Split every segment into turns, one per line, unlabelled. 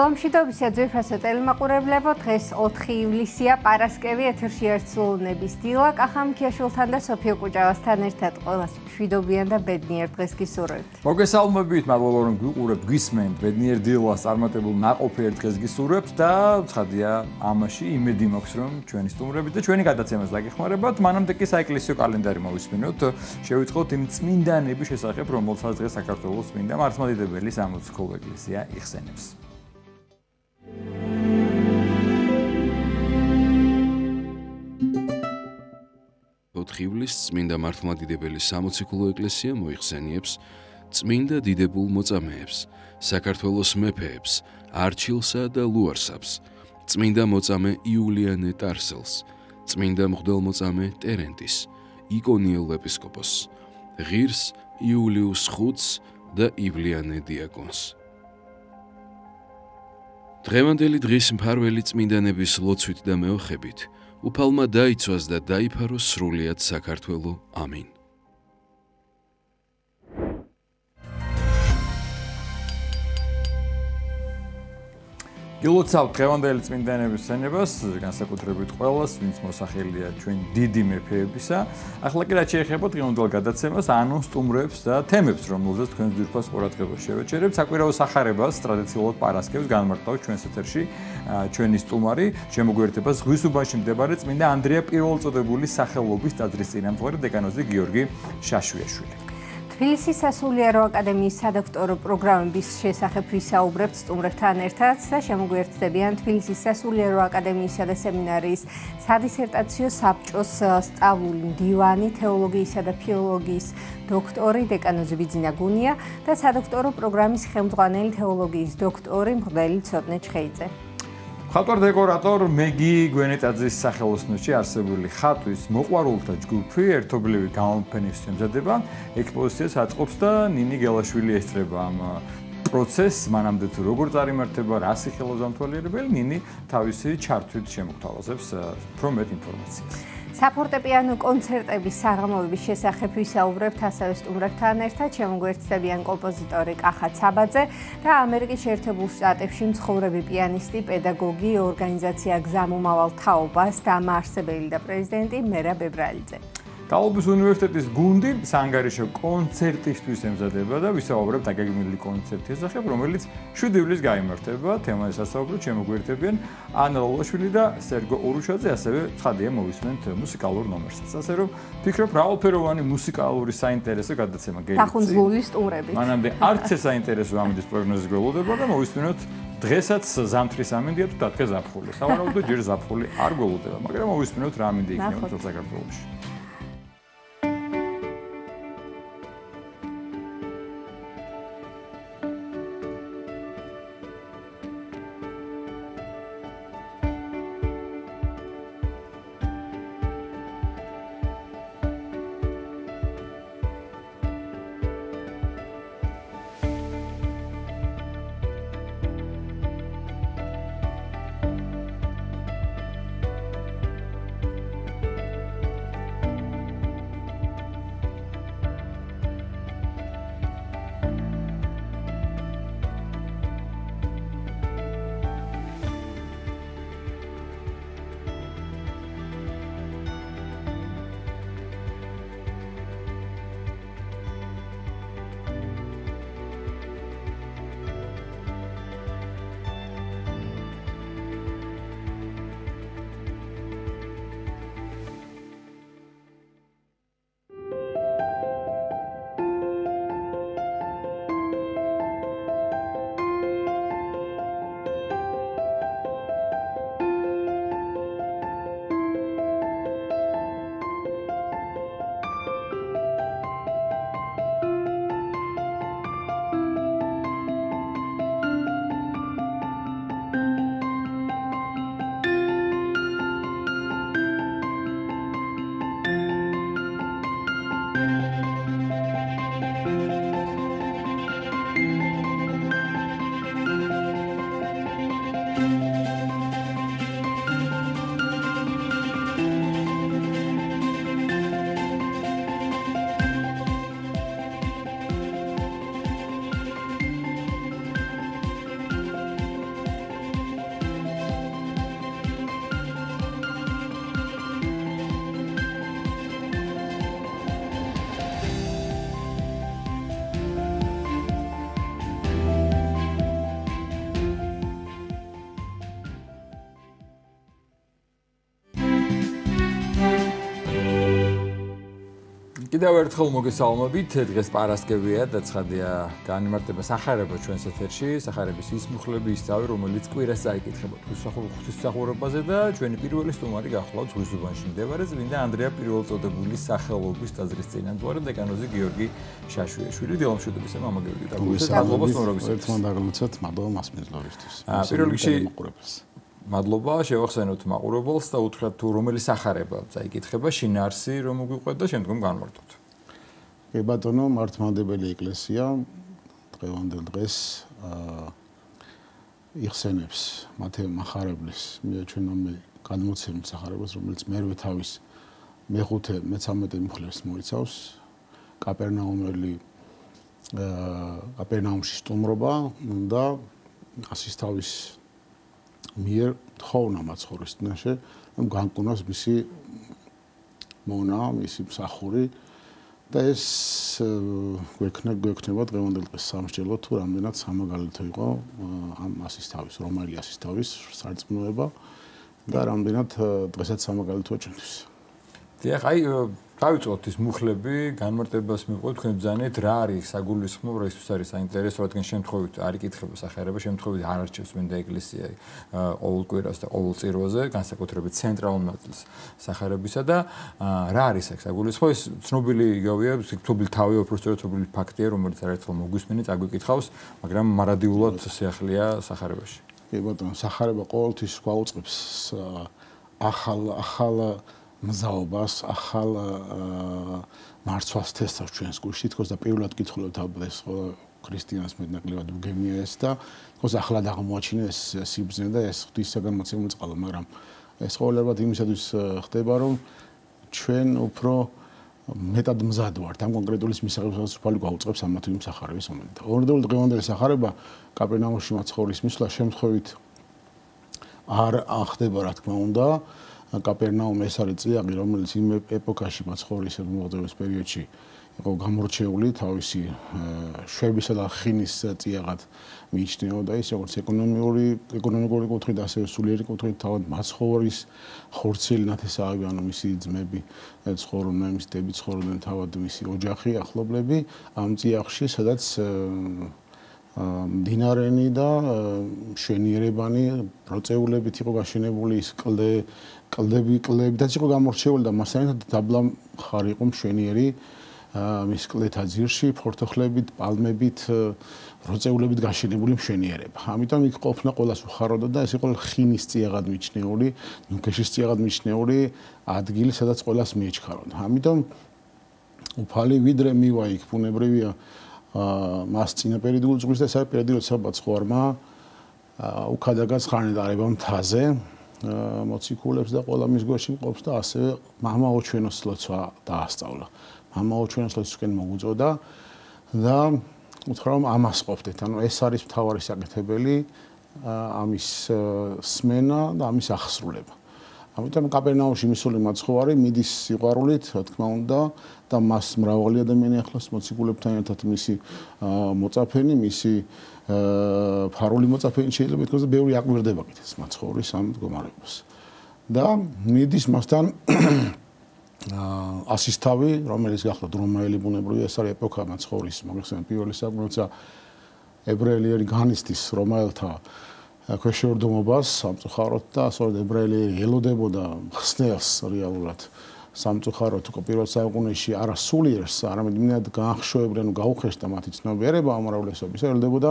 დილამშვიდობისა ძვირფასო ტელემაყურებლებო, დღეს 4 ივლისია, პარასკევი, ეთერში ერთსულუნების დილა, კახა მიქიაშვილთან და სოფიო კუჭავასთან ერთად ყველას მშვიდობიან და ბედნიერ დღეს გისურვებთ.
მოგესალმებით, მადლობა რომ გვიყურებთ, გვისმენთ, ბედნიერ დილას წარმატებულ ნაყოფიერ დღეს გისურვებთ და ცხადია, ამაში იმედი მაქვს რომ ჩვენი სტუმრებით და ჩვენი გადაცემას დაგეხმარებათ. მანამდე კი საეკლესიო კალენდარი მოვისმინოთ, შევიწყოთ იმ წმინდანების შესახებ, რომელსაც დღეს საქართველოს წმინდა მართლმადიდებელი სამოციქულო ეკლესია იხსენებს.
4 ივლისს წმინდა მართლმადიდებელი სამოციქულო ეკლესია მოიხსენიებს წმინდა დიდებულ მოწამეებს, საქართველოს მეფეებს, არჩილსა და ლუარსაბს, წმინდა მოწამე იულიანე ტარსელს, წმინდა მღვდელმოწამე ტერენტის, იკონიელ ეპისკოპოსს, ღირს იულიუს ხუთს და ივლიანე დიაკონს. დღევანდელი დღის მფარველი წმინდანების ლოცვით და მეოხებით უფალმა დაიცვას და დაიფაროს სრულიად საქართველო. ამინ.
გილოცავთ დღევანდელი წმინდანების სცენებას, განსაკუთრებით ყველას, ვინც მოსახელია ჩვენ დიდი მეფეებისა. ახლა კი რაც შეეხება დღევანდელ გადაცემას, ანუ სტუმრებს და თემებს, რომელზეც თქვენ ძვირფას ყურადღებას შევეჩერებთ, საკვირაო სახარებას ტრადიციულად პარასკევს განმარტავს ჩვენს ეთერში ჩვენი სტუმარი, შემოგვიერთება ზღვის უბანში მდებარე წმინდა ანდრია პირველწოდებულის სახელობის ტაძრის წინამძღვარი დეკანოზი გიორგი შაშვიაშვილი.
თბილისის სასულიერო აკადემიის სადოქტორო პროგრამების შესახებ ვისაუბრებთ სტუმრებთან ერთად და შემოგვიერთდებიან თბილისის სასულიერო აკადემიისა და სემინარიის სადისერტაციო საბჭოს სწავლული მდივანი, თეოლოგიისა და ფილოლოგიის დოქტორი დეკანოზი ბიძინა გუნია და სადოქტორო პროგრამის ხელმძღვანელი თეოლოგიის დოქტორი მღვდელი ცოტნე ჩხეიძე.
ხატვარ დეკორატორ მეგი გვენეტაძის სახელოსნოში არსებული ხატვის მოყვარულთა ჯგუფი ერთობლივი გამოფენის შემზადება ექსპოზიციას აწყობს და ნინი გელაშვილი ესწრება ამ პროცესს, მანამდე თუ როგორ წარიმართება, რა სიხელო ზამთვალიერებელი, ნინი თავისი ჩართვით შემოგთავაზებს უფრო მეტ ინფორმაციას.
საფორტეპიანო კონცერტების საღამოების შესახებ ვისაუბრებთ ასევე სტუმრებთან ერთად, შემოგვიერთდებიან კომპოზიტორი კახა ცაბაძე და ამერიკის შეერთებულ შტატებში მცხოვრები პიანისტი, პედაგოგი, ორგანიზაცია გზამომავალ თაობას დამაარსებელი და პრეზიდენტი მერაბ ებრალიძე.
თაობის უნივერსიტეტის გუნდი საანგარიშო კონცერტისთვის ემზადება და ვისაუბრებთ აგეგმილი კონცერტის შესახებ, რომელიც 7 ივლისს გაიმართება. თემაზე სასაუბროდ შემოგვიერთებიან ანა ლოლაშვილი და სერგო ორუშაძე, ასევე ცხადია მოვისმენთ მუსიკალურ ნომერსაც. ასე რომ ვფიქრობ, მრავალფეროვანი მუსიკალური საინტერესო გადაცემა გეცი.
დახუნძღული სტუმრებით.
მანამდე არც ეს საინტერესო ამინდის პროგნოზი გველოდება და მოვისმენთ დღესაც ზამთრის ამინდია თუ დადგა ზაფხული. სავარაუდოდ ჯერ ზაფხული არ გველოდება, მაგრამ მოვისმენთ რა ამინდი იქნება თელ საქართველოში. კიდევ ერთხელ მოგესალმებით. დღეს პარასკევია და ცხადია განმარტება სახარება ჩვენს ეთერში, სახარების ის მუხლები, ის ძავი, რომელიც კვირას წაიკითხება ღვთისმსახურებაზე და ჩვენი პირველი სტუმარი გახლავთ ზღვისუბანში მდებარე წმინდა ანდრია პირველწოდებულის სახელობის ტაძრის წინამძღვარი დეკანოზი გიორგი შაშუიაშვილი. დილამშვიდობისა მამა გიორგი და მადლობა სტუმრობისთვის.
ერთმან დაგლოცოთ, მადლობა მასპინძლორისთვის.
პირველ რიგში მადლობა, შევახსენოთ მაყურებელს და უთხრათ თუ რომელი სახარება წაიკითხება, შინაარსი რომ მოგვიყვეთ და შემდგომ განმარტოთ.
კი ბატონო, მართლმადიდებელი ეკლესია დღევანდელ დღეს იხსენებს მათე מחარებლის მიაჩვენამე გადმოცემით სახარებას, რომელიც მერვე თავის მეხუთე, მე-13 მუხლებს მოიცავს. კაპერნაუმში სტუმრობა და ასის თავის მიერ თხოვნა მაცხოვრის წინაშე, რომ განკუნოს მისი მონა, მისი მსახური და ეს გვექნება დღევანდელ დღეს სამსჯელო თუ რამდენად სამაგალითო იყო ამ ასის თავის, რომაელი ასის თავის სარწმუნოება და რამდენად დღესაც სამაგალითოა ჩვენთვის.
დიახ, დავიწყოთ ის მუხლები, განმარტებას მივყვეთ თქვენ ბრძანეთ, რა არის საგულისხმობ, რა ის არის საინტერესო, რადგან შემთხვევით არ იკითხება სახარება, შემთხვევით არ არჩევს წმინდა ეკლესია ყოველ კვირას და ყოველ წირვაზე, განსაკუთრებით ცენტრალურ ნაწილს სახარებისა და რა არის აქ საგულისხმო? ეს ცნობილი იგავია, ცნობილი თავი, უბრალოდ ცნობილი ფაქტია, რომელიც არაერთხელ მოგვისმენი, წაგვიკითხავს, მაგრამ მარადიულად სიახლეა სახარებაში.
კი ბატონო, სახარება ყოველთვის გვაუწყებს ახალ მზაობას, ახალ მარცვას თესავს ჩვენს გულში, თქოს და პირველად კითხულობთ ალბათ ყველა ქრისტიანს მეტნაკლებად უგემია ეს და თქოს ახლად აღმოაჩინა ეს სიბრძნე და ეს ღვთისაგან მოცემული წყალა, მაგრამ ეს ყოველგვარად იმისათვის ხდება, რომ ჩვენ უფრო მეტად მზად ვართ ამ კონკრეტული მისაღებისას უფალი გვაუწყებს ამ თუ იმ სახარების მომენტ. ორდეულ დღევანდელი სახარება კაპერნაუმში მაცხოვრის მისვლა შემთხვევით არ ხდება, რა თქმა უნდა. კაპერნაუმი ეს არის წიაღი, რომელიც იმ ეპოქაში მაცხოვრის მოღვაწეობის პერიოდში იყო გამორჩეული თავისი შვებისა და ხინის წიაღად მიიჩნეოდა ის როგორც ეკონომიკური კუთხით, ასევე სულიერი კუთხით, თავად მაცხოვრის ხორცელი ნათესავები, ანუ მისი ძმები ცხოვრობდნენ, მისი დები ცხოვრობდნენ, თავად მისი ოჯახი, ახლობლები ამ წიაღში, სადაც მდინარენი და მშვენიერებანი პროცეულებით იყო გაშენებული ის კლდებიდან იყო გამორჩეული და მასთან დაბლა ხარი იყო მშვენიერი მის კლდეთა ძირში ფორთოხლებით, პალმებით, პროცეულებით გაშენებული მშვენიერება. ამიტომ იქ ყოფნა ყველას უხაროდა და ეს იყო ხინის წიაღად მიჩნეული, ნუქეშის წიაღად მიჩნეული ადგილი, სადაც ყველას მიეჩქაროდა. ამიტომ უფალი ვიდრე მივა იქ ბუნებრივია მას წინაპირ გულწრფელს და ეს არის პირადი როცა ბაცხوارმა უკადაგაც ხარნით არება მთაზე მოციქულებს და ყველა მის გვერდში მყოფს და ასევე მამა ოჩვენოს ლოცვა დაასწავლა. მამა ოჩვენოს ლოცვისკენ მოგუწოდა და უთხრა რომ ამას ყოფდეთ. ანუ ეს არის მთავარი საკეთებელი ამის სმენა და ამის აღსრულება. ამიტომ კაპერნაუმში მისული მაცხოვარი მიდის სიყვარულით, რა თქმა უნდა, და მას მრავალი ადამიანი ახლავს მოციქულებთან ერთად მისი მოწაფენი, მისი ფარული მოწაფენი შეიძლება ითქვას და ბევრი აკვირდება კიდეც მაცხოვრის ამ მდგომარეობას. და მიდის მასთან ასისთავი, რომელიც გახლავთ რომაელი ბუნებრივია, ეს არის ეპოქა მაცხოვრის, მოგეხსენებათ პირველი საუკუნე, როცა ებრაელი განიცდის რომაელთა ქვეშევრდომობას სამწუხაროდ და სწორედ ებრაელი ელოდებოდა ხსნელს რეალურად სამწუხაროდ უკვე პირველ საუკუნეში არა სულიერს, არამედ მინად გაახშოებდნენ, გაუხეშთა მათი ცნობიერება ამრავლებისა, ელოდებოდა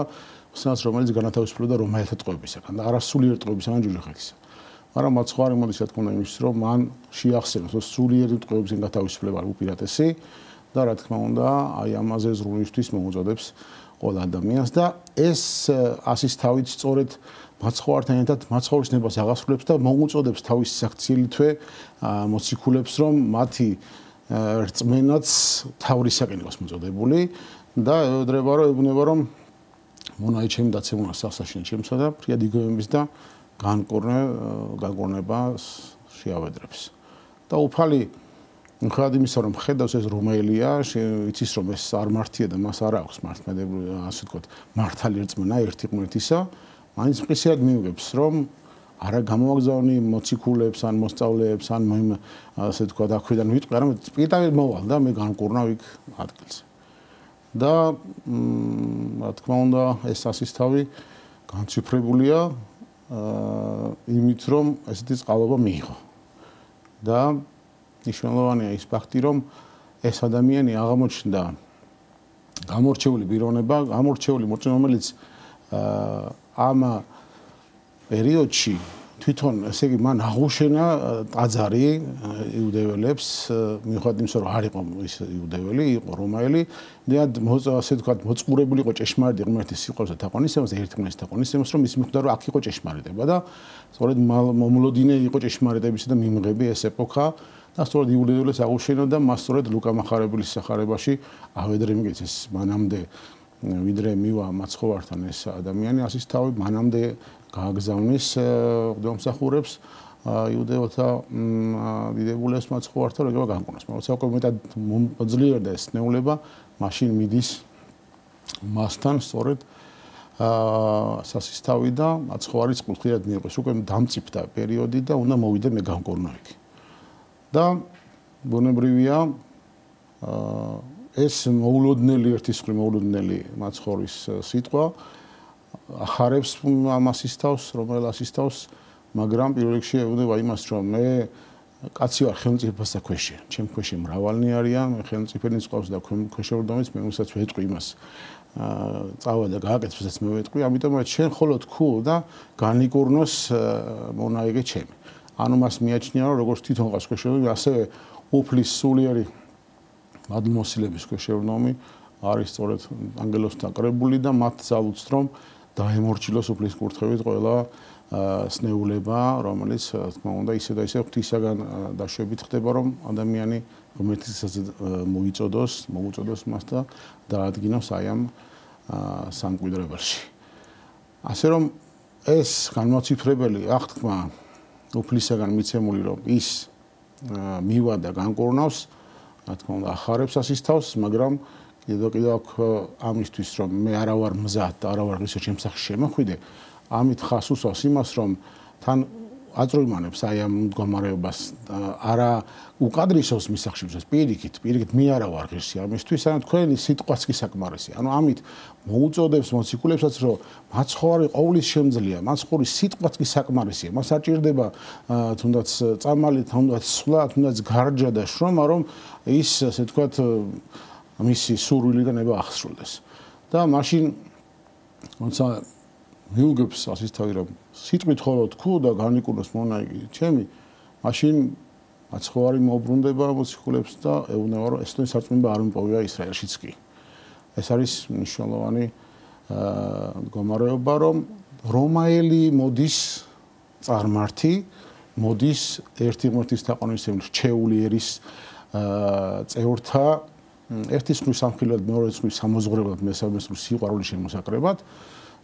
ხსნელს, რომელიც განათავისუფლებდა რომაელთა ტყვეებისაგან და არა სულიერ ტყვეებისაგან ჯულიხეთისა. მაგრამ მაცხოვარი მოდის რა თქმა უნდა იმისთვის, რომ მან შეახსენოს, რომ სულიერი ტყვეებისგან გათავისუფლება უპირატესი და რა თქმა უნდა, აი ამაზე ზრუნვისთვის მოუწოდებს ყველა ადამიანს და ეს ასის თავით სწორედ მაცხოვართან ერთად მაცხოვრის ნებას აღასრულებს და მოუწოდებს თავის საქციელითვე მოციქულებს, რომ მათი რწმენაც თავრისაკენ იყოს მოწოდებული და ეუბნება რომ მონაი ჩემი დაცემულა სასაშინო ჩემსა და ფრიად იგივების და განკურნებას შეავედრებს. და უფალი მხოლოდ იმისა რომ ხედავს ეს რომაელია, იცის რომ ეს არ მართია და მას არ აქვს მართლმადიდებლური, ასე ვთქვათ, მართალი რწმენა ერთი ღმერთისა, მაინც მყისიად მიუგებს რომ არა გამოვაგზავნი მოციქულებს ან მოსწავლეებს ან ასე ვთქვათ, აქვიდან ვიტყვი, არამედ პირდაპირ მოვალ და მე განკურნავ იქ ადგილზე. და რა თქმა უნდა ეს ასის თავი განციფრებულია იმით რომ ესეთი წყალობა მიიღო. და მნიშვნელოვანია ის ფაქტი რომ ეს ადამიანი აღმოჩნდა გამორჩეული პიროვნება, გამორჩეული მოწინავე, რომელიც ამ პერიოდში თვითონ ესე იგი მან აღუშენა ტაძარი იუდეველებს, მიუხედავად იმისა რომ არ იყო ის იუდეველი, იყო რომაელი, და ასე ვთქვათ, მოწყურებული იყო ჭეშმარიტ ღმერთის სიყვარულს და თაყვანისმებას, ერთმანეთის თაყვანისმებას, რომ ის მიხვდა რომ აქ იყო ჭეშმარიტება და სწორედ მომლოდინე იყო ჭეშმარიტებისა და მიმღები ეს ეპოქა და სწორედ იუდეველებს აღუშენა და მას სწორედ ლუკა მახარებლის სახარებაში ავედრე მიგეც ეს მანამდე ვიდრე მივა მაცხოვართან ეს ადამიანი ასის თავი მანამდე გააგზავნის ღვთისმსახურებს იუდეველთა დიდებულებს მაცხოვართან როგორ განკურნოს. მაგრამ საერთოდ მეტად მოძლიერდა ეს ნეულება, მაშინ მიდის მასთან სწორედ სასის თავი და მაცხოვარის კულტურად მიიღოს. უკვე დამწიფდა პერიოდი და უნდა მოვიდე მე განკურნავ იქ. და ბუნებრივია ეს მოულოდნელი ერთის მხრივ მოულოდნელი მაცხოვრის სიტყვა ახარებს ამასის თავს, რომელ ასის თავს, მაგრამ პირველ რიგში ეუბნება იმას, რომ მე კაცი ვარ ხელმწიფესა ქვეშე, ჩემ ქვეშე მრავალნი არიან, მე ხელმწიფენიც ყავს და ქვეშევრდომიც მე უსაც ვეტყვი იმას. წავა და გააკეთებსაც მე ვეტყვი, ამიტომ შენ ხოლო თქვო და განიკურნოს მონაიგე ჩემი. ანუ მას მიაჩნია რომ როგორც თვითონ ყავს ქვეშევრდომი, ასევე უფლის სულიერი მადლმოსილების ქვეშევრდომი არის სწორედ ანგელოსთან კრებული და მათ ძალუძს რომ დაემორჩილოს უფლის კურთხევით ყველა სნეულება, რომელიც თქმა უნდა ისე და ისე ღვთისაგან დაშვებით ხდება, რომ ადამიანი ღმერთისას მოუწოდოს მას და დაადგინოს აი ამ სამკვიდრებელში. ასე რომ ეს განმოციფრებელი აღთქმა უფლისაგან მიცემული რომ ის მივა და განკურნავს, რა თქმა უნდა ახარებს ასის თავს, მაგრამ კიდევ აქვს ამისთვის რომ მე არა ვარ მზად და არა ვარ ისე ჩემ სახში შემოხვიდე, ამით ხას უსვავს იმას რომ თან აწროიმანებს აი ამ მდგომარეობას არა უკადრისოს მის სახში მზად, პირიქით მე არა ვარ ღირსი ამისთვის, ანუ თქვენი სიტყვაც კი საკმარისია. ანუ ამით მოუწოდებს მოციქულებსაც რომ მაცხოვარი ყოვლის შემძლეა, მაცხოვრის სიტყვაც კი საკმარისია. მას არ ჭირდება თუნდაც წამალი, თუნდაც სვლა, თუნდაც გარჯა და შრომა, რომ ის ასე ვთქვათ მისი სურვილი და ნება აღსრულდეს. და მაშინ როცა მიუგებს ასის თავი რომ სიტყვით ხოლო თქვო და განიკურნოს მონაიგი ჩემი, მაშინ მაცხოვარი მოუბრუნდება მოციქულებს და ეუბნება რომ ესენი სარწმუნება არ მიპოვია ისრაელშიც კი. ეს არის მნიშვნელოვანი მდგომარეობა, რომ რომაელი მოდის წარმართი, მოდის ერთი ღმერთის თაყვანისმცემლის რჩეული ერის წევრთა ერთის მხრივ სამხილად, მეორეს მხრივ სამოზღვრებლად, მესამეს მხრივ სიყვარულის შემოსაკრებად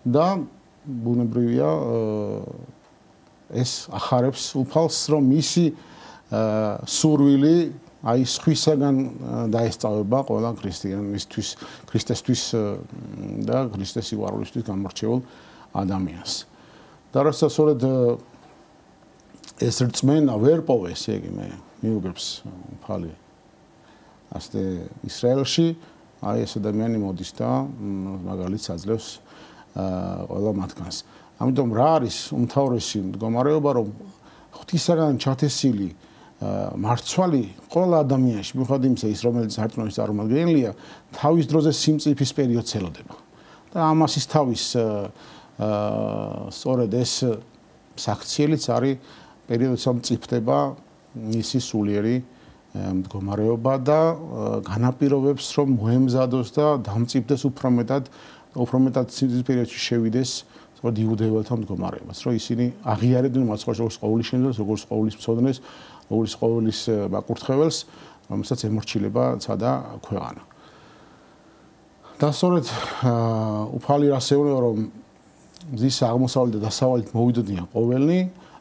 და ბუნებრივია ეს ახარებს უფალს, რომ მისი სურვილი აი სხვისაგან დაესწავება ყველა ქრისტიანისთვის, ქრისტესთვის და ქრისტეს სიყვარულისთვის გამორჩეულ ადამიანს. და რასაც სწორედ ეს რწმენა ვერ პოვეს, ესე იგი მე მიუგებს უფალი ასე ისრაელში, აი ეს ადამიანი მოდის და მაგალითს აძლევს ყველა მათგანს. ამიტომ რა არის უმთავრესი მდგომარეობა, რომ ღვთისაგან ჩათესილი მარცვალი ყველა ადამიანში, მიუხედავად იმისა, ის რომელიც სარწმუნოების წარმომადგენელია, თავის დროზე სიმწიფის პერიოდს ელოდება. და ამასის თავის სწორედ ეს საქციელიც არის პერიოდს მწიფდება მისი სულიერი მდგომარეობა და განაპირობებს რომ მოემზადოს და დამწიფდეს უფრო მეტად სიძვის პერიოდში შევიდეს სწორედ იუდეველთა მდგომარეობას, რომ ისინი აღიარებდნენ მათ როგორც ყოვლის შემძლეს, როგორც ყოვლის მცოდნეს, როგორც ყოვლის მაკურთხეველს, რომელსაც ემორჩილება ცადა ქვეყანა. და სწორედ უფალი ასეულება რომ მზის აღმოსავლეთ და დასავლეთ მოვიდოდნენ ყოველნი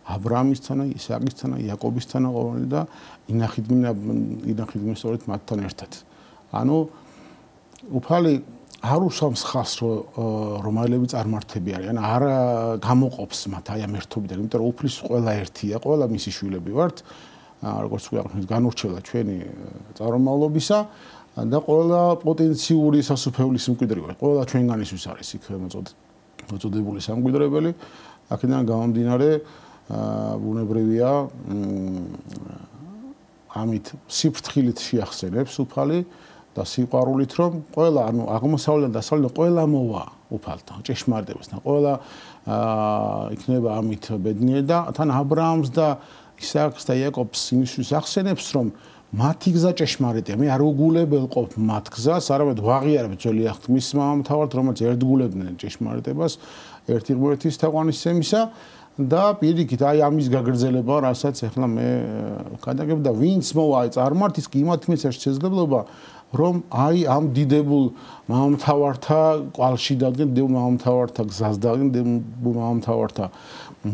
აბრაამისთანა, ისააკისთანა, იაკობისთანა ყოველნი და ინახიდნენ სწორედ მათთან ერთად. ანუ უფალი არ უსვამს ხას რომაელები წარმართები არიან, არ გამოყოფს მათ აი ამ ერთობიდან, იმიტომ რომ უფლის ყველა ერთია, ყველა მისი შვილები ვართ, როგორც ვიაყენთ განურჩევლა ჩვენი წარმომავლობისა და ყველა პოტენციური სასუფეულის მკვიდრი ვართ. ყველა ჩვენგანისთვის არის იქ მოწოდებული სამკვიდრებელი, აქედან გამომდინარე ბუნებრივია ამით სიფრთხილით შეახსენებს უფალი და სიყვარულით რომ ყველა ანუ აღმოსავლეთ და დასავლეთ ყველა მოვა უფალთან ჭეშმარიტებასთან ყველა იქნება ამით ბედნიერი და თან აბრაამს და ისააკს და იაკობს იმისთვის ახსენებს რომ მათი გზა ჭეშმარიტია მე არ უგულებელყოფ მათ გზას არამედ ვაღიარებ ძველი აღთქმის მამამთავართ რომელიც ერთგულებდნენ ჭეშმარიტებას ერთი ღმერთის თაყვანისცემისა და პირიქით აი ამის გაგრძელება რასაც ახლა მე გადაგებ და ვინც მოვა აი წარმართის კი იმათ მეცეს შესაძლებლობა რომ აი ამ დიდებულ მამამთავართა კვალში დადგენ დებულ მამამთავართა გზას დადგენ დებულ მამამთავართა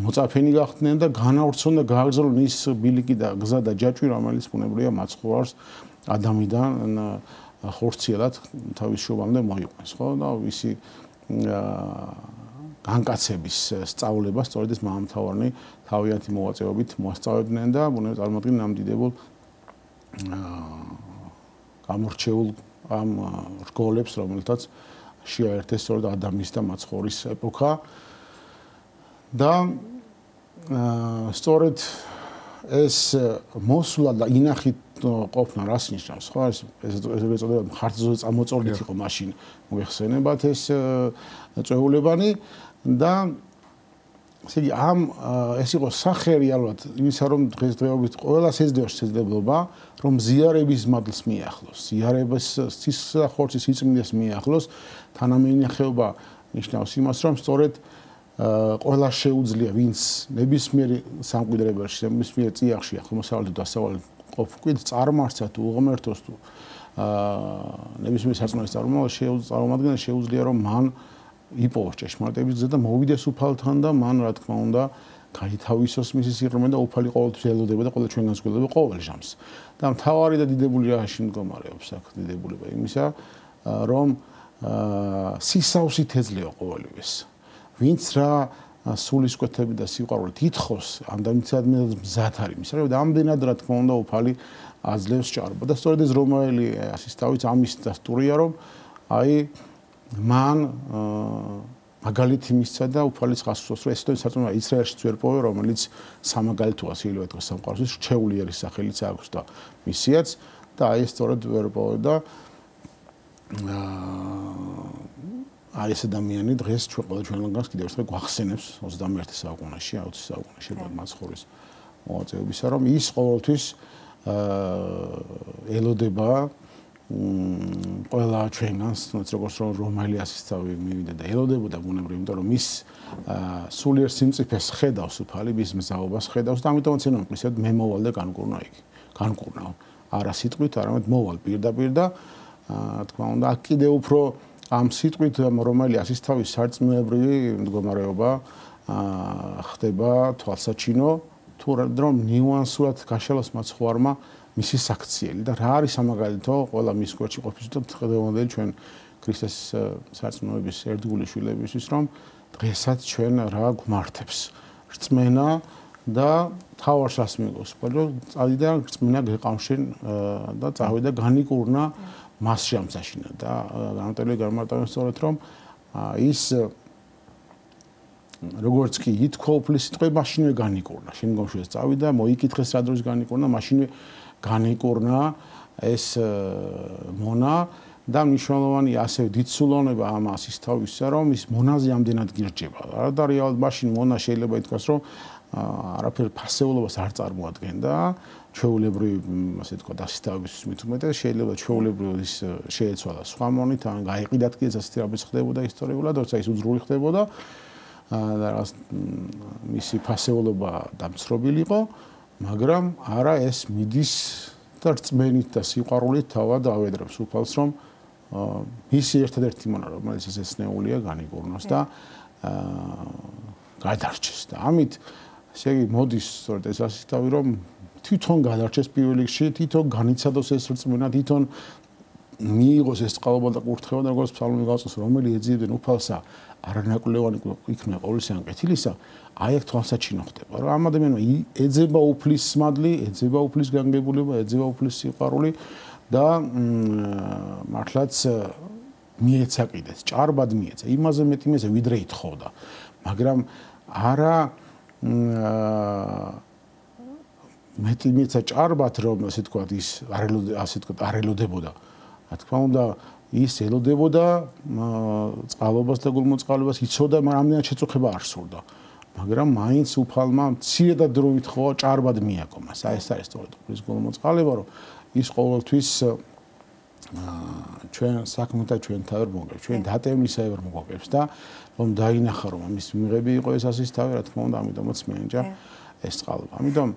მოწაფენი გახდნენ და განავრცონ და გააგრძელონ ის ბილიკი და გზა და ჯაჭვი რომელიც ბუნებრივია მაცხოვარს ადამიანიდან ხორციელად თავის შობამდე მოიყვანს ხო და ვისი განკაცების სწავლება სწორედ ეს მამამთავარნი თავიანთი მოვაწეობით მოასწავებდნენ და ბუნებრივია წარმოადგენენ ამ დიდებულ გამორჩეულ ამ რგოლებს რომელთაც შეაერთეს სწორედ ადამიანის და მაცხოვრის ეპოქა და სწორედ ეს მოსვლა და ინახით ყოფნა რას ნიშნავს ხო ეს ეწოდება მხარდაჭერა წამოწოლით იყო მაშინ მოიხსენებათ ეს წვეულებანი და ესე იგი ეს იყო სახე რეალურად იმისა რომ დღესდღეობით ყველას ეძლევა შესაძლებლობა რომ ზიარების მადლს მიახლოს ზიარების სისხლხორცის სიწმინდეს მიახლოს თანამენახეობა ნიშნავს იმას რომ სწორედ ყველა შეუძლია ვინც ნებისმიერი სამკვიდრებელში ნებისმიერ წიაღში აღმოსავლეთ და დასავლეთ ყოფყვით წარმარცად უღმერთოს თუ ნებისმიერ სარწმუნოების წარმომადგენელს შეუძლია რომ მან იპოვოს ჭეშმარიტების გზა და მოვიდეს უფალთან და მან რა თქმა უნდა გაითავისოს მისი სიღრმე და უფალი ყოველთვის ელოდება და ყველა ჩვენგანს გველოდება ყოველ ჟამს და მთავარი და დიდებული რაში მდგომარეობს აქ დიდებულება იმისა რომ სისავსით ეძლევა ყოველივეს ვინც რა სულისკვეთები და სიყვარულით ითხოვს ამდენად მზად არის იმისა რომ ამდენად რა თქმა უნდა უფალი აძლევს ჭარბა და სწორედ ეს რომაელი ასისთავიც ამის დასტურია რომ აი მან მაგალითი მისცა და უფალის გასვლას რომ ეს თვითონ სარწმუნოა ისრაელშიც ვერ პოვე რომელიც სამაგალითოა შეიძლება ითქვას სამყაროსთვის რჩეული არის სახელიც აქვს და მისიაც და აი ეს სწორედ ვერ პოვე და აი ეს ადამიანი დღეს ჩვენგანს კიდევ ერთხელ გვახსენებს 21 საუკუნეში 20 საუკუნეში მაცხოვრის მოაწეობისა რომ ის ყოველთვის ელოდება ყველა ჩვენგანს როგორც რომ რომაელი ასისთავი მივიდა და ელოდებოდა ბუნებრივი იმიტომ რომ ის სულიერ სიმწიფეს ხედავს უფალი მის მზაობას ხედავს და ამიტომაც ენა მყისად მე მოვალ და განკურნა იქ განკურნავ არა სიტყვით არამედ მოვალ პირდაპირ და თქმა უნდა აქ კიდევ უფრო ამ სიტყვით რომაელი ასისთავის სარწმუნოებრივი მდგომარეობა ხდება თვალსაჩინო თუ რომ ნიუანსურად გაშალოს მაცხოვარმა მისი საქციელი და რა არის სამაგალითო ყველა მის გვერდში ყოფის და დღევანდელი ჩვენ ქრისტეს სარწმუნოების ერთგული შვილებისთვის რომ დღესაც ჩვენ რა გვმართებს რწმენა და თავარს რას მიგოს მაგრამ წავიდა რწმენა გეყავშენ და წავიდა განიკურნა მას შემსაშინა და განმარტელი გამარტავენ სწორედ რომ ის როგორც კი ითქვა უფლის სიტყვა მაშინვე განიკურნა შემდგომში ეს წავიდა მოიკითხეს რა დროს განიკურნა მაშინვე განიკურნა ეს მონა და მნიშვნელოვანი ასევე დიდსულოვნება ამ ასისთავისა რომ ის მონაზე ამდენად გირჩება რა და რეალურად მაშინ მონა შეიძლება ითქვას რომ არაფერ ფასეულობას არ წარმოადგენდა ჩვეულებრივი, ასე ვთქვათ, ასისტავების მით უმეტეს შეიძლება ჩვეულებრივად ის შეეცვალა სხვა მონით, ან გაიყიდათ კიდეც ასეთი რამე ხდებოდა ისტორიულად, როცა ის უძრული ხდებოდა და რაღაც მისი ფასეულობა დამცრობილი იყო, მაგრამ არა ეს მიდის და რწმენით და სიყვარულით თავად ავედრებს უფალს, რომ მისი ერთადერთი მონა, რომელიც ეს ეცნეულია, განიკურნოს და გადარჩეს და ამით ესე იგი მოდის სწორედ ეს ასისტავი, რომ თვითონ გადარჩეს პირველ რიგში, თვითონ განიცადოს ეს რწმენა, თვითონ მიიღოს ეს წყალობა და კურთხევა და როგორც ფსალმუნი გაწოს, რომელი ეძიებდნენ უფალსა, არანაკლევანი იქნება ყოვლისგან კეთილისა, აი აქ თვალსაჩინო ხდება, რომ ამ ადამიანმა ეძება უფლის მადლი, ეძება უფლის განგებულება, ეძება უფლის სიყვარული და მართლაც მიეცა კიდეც, ჭარბად მიეცა, იმაზე მეტი მიეცა, ვიდრე ითხოვდა, მაგრამ არა მეტი მიეცა ჭარბად, რომ ასე ვთქვათ, ის არ ელოდებოდა. რა თქმა უნდა, ის ელოდებოდა წყალობას და გულმოწყალებას, იცოდა, მაგრამ ამდენად შეწუხება არ სურდა. მაგრამ მაინც უფალმა მცირე და დროებით ხო ჭარბად მიაკო მას. აი ეს არის სწორედ უფლის გულმოწყალება, რომ ის ყოველთვის ჩვენ საქმეთა ჩვენ თავად მოგებს, ჩვენ დატევნისაებრ მოგებს და რომ დაინახა რომ ამის მიღები იყო ეს ასისტავი, რა თქმა უნდა, ამიტომაც მიენჯა ეს წყალობა. ამიტომ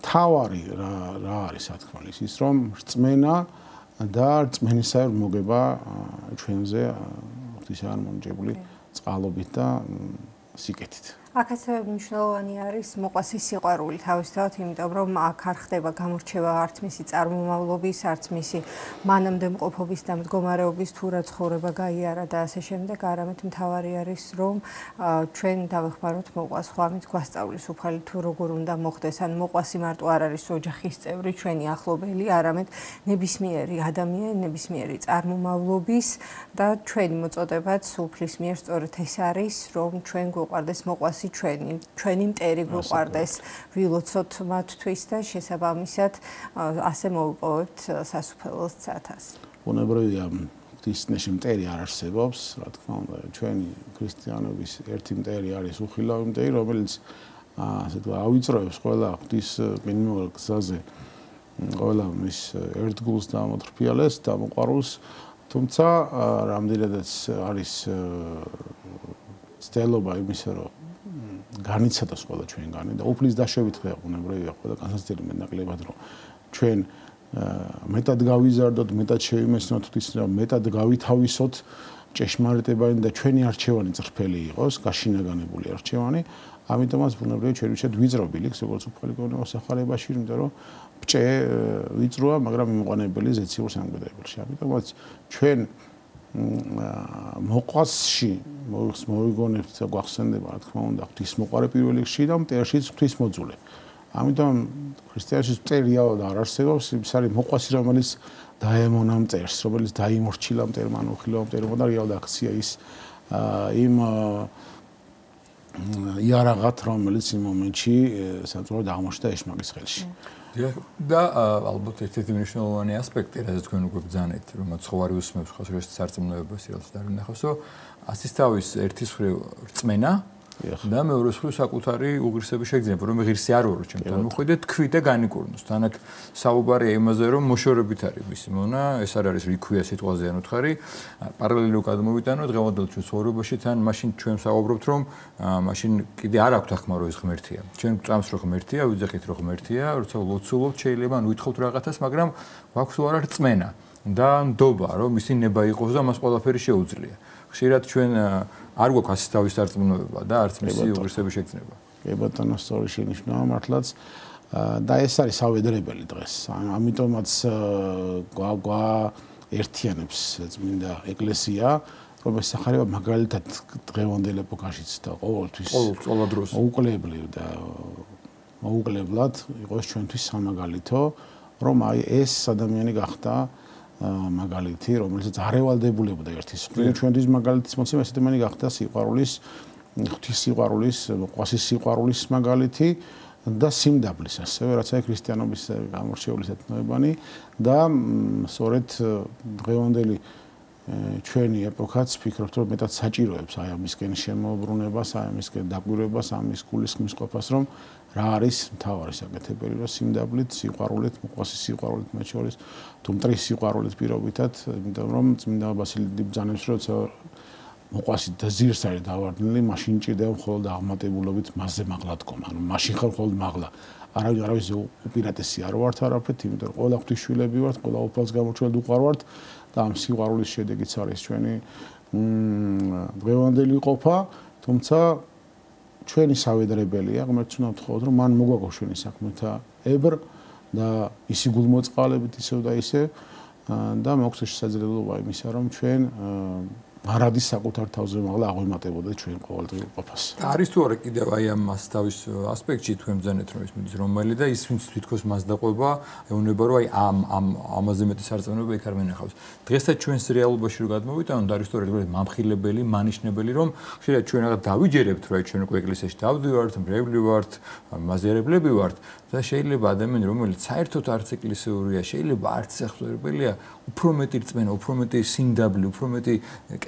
თავარი რა არის რა თქმა უნდა ის რომ რწმენა და რწმენისაებრ მოგება ჩვენზე ღვთისაგან მონიჭებული წყალობით და სიკეთით.
აქაც მნიშვნელოვანი არის მოყვასის სიყვარული თავისთავად, იმიტომ რომ აქ არ ხდება გამორჩევა არც მისი წარმომავლობის, არც მისი მანამდე მყოფობის და მდგომარეობის თუ რა ცხოვრება გაიარა და ასე შემდეგ, არამედ მთავარი არის რომ ჩვენ დავეხმაროთ მოყვას, ხო ამით გვასწავლის უფალი თუ როგორ უნდა მოხდეს, ან მოყვასი მარტო არ არის ოჯახის წევრი, ჩვენი ახლობელი, არამედ ნებისმიერი ადამიანი, ნებისმიერი წარმომავლობის და ჩვენი მოწოდებაც უფლის მიერ სწორედ ეს არის, რომ ჩვენ გვიყვარდეს მოყვასი ჩვენი მტერი გვიყვარდეს, ვილოცოთ მათთვის და შესაბამისად ასე მოვიპოვებთ სასუფეველს ცათას.
ბუნებრივია, ღვთისმეში მტერი არ არსებობს, რა თქმა უნდა, ჩვენი ქრისტიანობის ერთი მტერი არის უხილავი მტერი, რომელიც ასე თქვა ავიწროებს ყველა ღვთის მინიმალურ გზაზე, ყველა მის ერთგულს და მოთრფიალეს და მოყვარულს, თუმცა რამდენადაც არის ცდელობა იმისა, რომ განიცადოს ყველა ჩვენგანი და უფლის დაშვებით ხდება ბუნებრივია ყველა განსაცდელი მეტნაკლებად რომ ჩვენ მეტად გავიზარდოთ, მეტად შევიმეცნოთ ღვთისმსახურება, მეტად გავითავისოთ ჭეშმარიტებანი და ჩვენი არჩევანი წრფელი იყოს, გაშინაგანებული არჩევანი, ამიტომაც ბუნებრივია ჩვენ ვიჩეთ ვიწრობილი, როგორც უფალი გონება სახარებაში, იმიტომ რომ ბჭე ვიწროა, მაგრამ მიმოყენებელი ზეციურ სამკვიდრებელში. ამიტომაც ჩვენ მოყვასში მოვიგონებთ და გვახსენდება, რა თქმა უნდა, ღვთისმოყვარე პირველ რიგში და მტერშიც ღვთისმოძულე. ამიტომ ქრისტიანობის მტერია არ არსებობს, ის არის მოყვასი, რომელიც დაემონა მტერს, რომელიც დაიმორჩილა მტერმა, უხილავ მტერმა და რეალურად აქცია ის იმ იარაღად, რომელიც იმ მომენტში საბრძოლოდ აღმოჩნდა ეშმაკის ხელში.
და ალბათ ერთ-ერთი მნიშვნელოვანი ასპექტი, რაზეც თქვენ უკვე ბრძანეთ, რომ ცხოვარი უსმებს ხოს ეს სარწმუნოებას իրელს დაგვინახავსო, ასისტავის ერთის მხრივ რწმენა და მეორეს მხრივ საკუთარი უღირსების შეგრძნება, რომ ღირსი არ ვარო ჩემთან მოხვიდე თქვი და განიკურნოს. თანაც საუბარია იმაზე, რომ მოშორებით არის მისი მონა, ეს არ არის რიქვია სიტყვაზე ან უთხარი, პარალელურად გადმოვიტანო დღევანდელ ჩვენ ცხოვრებაში, თან მაშინ ჩვენ საუბრობთ, რომ მაშინ კიდე არ აქვს ახმა რომ ის ღმერთია. ჩვენ წამს რომ ღმერთია, ვიძახით რომ ღმერთია, როცა ლოცულობთ შეიძლება ან ვითხოვთ რაღაცას, მაგრამ გვაქვს უარა რწმენა და ნდობა, რომ ისი ნება იყოს და მას ყველაფერი შეუძლია. ხშირად ჩვენ არ გვაქვს ასისტავის სარწმუნოება და არც მისი უღირსების შეგრძნება.
ბატონო, სწორი შენიშვნაა მართლაც და ეს არის ავედრებელი დღეს. ამიტომაც ერთიანებს წმინდა ეკლესია, რომელიც სახარება მაგალითად დღევანდელ ეპოქაშიც და ყოველთვის
ყოველ დროს
უკლებლივ და მოუკლებლად იყოს ჩვენთვის სამაგალითო, რომ აი ეს ადამიანი გახდა მაგალითი, რომელიც არ ევალდებულებოდა ერთის მხრივ ჩვენთვის მაგალითის მოცემა, ეს ადამიანი გახდა სიყვარულის, ღვთის სიყვარულის, მოყვასის სიყვარულის მაგალითი და სიმდაბლის ასევე, რაც არის ქრისტიანობის გამორჩეული სათნოებანი და სწორედ დღევანდელი ჩვენი ეპოქაც ფიქრობთ, რომ მეტად საჭიროებს აი ამისკენ შემოუბრუნებას, აი ამისკენ დაკვირვებას, ამის გულისხმის ყოფას, რომ რა არის მთავარი საკეთებელი, რომ სიმდაბლით, სიყვარულით, მოყვასის სიყვარულით მათ შორის, თუ მტრის სიყვარულით პირობითად, იმიტომ რომ წმინდა ბასილი დიდბძანებს, როცა მოყვასით და ზირს არის დავარდნილი, მაშინ ჭირდება მხოლოდ აღმატებულობით მასზე მაღლა დგომა. ანუ მაშინ ხარ მხოლოდ მაღლა. არავის უპირატესი არ ვართ არაფრით, იმიტომ რომ ყველა ღვთისშვილები ვართ, ყველა უფალს გამორჩეულად უყარვართ და ამ სიყვარულის შედეგიც არის ჩვენი დღევანდელი ყოფა, თუმცა ჩვენი სავედრებელია, ღმერთს უნდა ვთხოვოთ, რომ მან მოგვაგოს ჩვენი საქმეთა ებრ და ისი გულმოწყალებით ისევ და ისევ და მოგვცეს შესაძლებლობა იმისა, რომ ჩვენ მარადის საკუთარ თავზე მაღლა აღვემატებოდეთ ჩვენ ყოველდღიურ ყოფას.
არის თუ არა კიდევ აი ამას თავის ასპექტში თქვენ ბრძანეთ რომ ის მიდის რომელი და ის ვინც თვითქოს მას დაყვება, ეუბნება რომ აი ამაზე მეტი სარწმუნოება იქ არ მენახავს. დღესაც ჩვენს რეალობაში რო გადმოვიტანოთ, არის თუ არა მამხილებელი, მანიშნებელი რომ ხშირად ჩვენ რაღაც დავიჯერებთ რომ აი ჩვენ უკვე ეკლესიაში დავდივართ, მრევლი ვართ, მაზერებლები ვართ და შეიძლება ადამიანი რომელიც საერთოდ არც ეკლესიურია, შეიძლება არც სახლობელია, უფრო მეტი რწმენა, უფრო მეტი სიმდაბლე, უფრო მეტი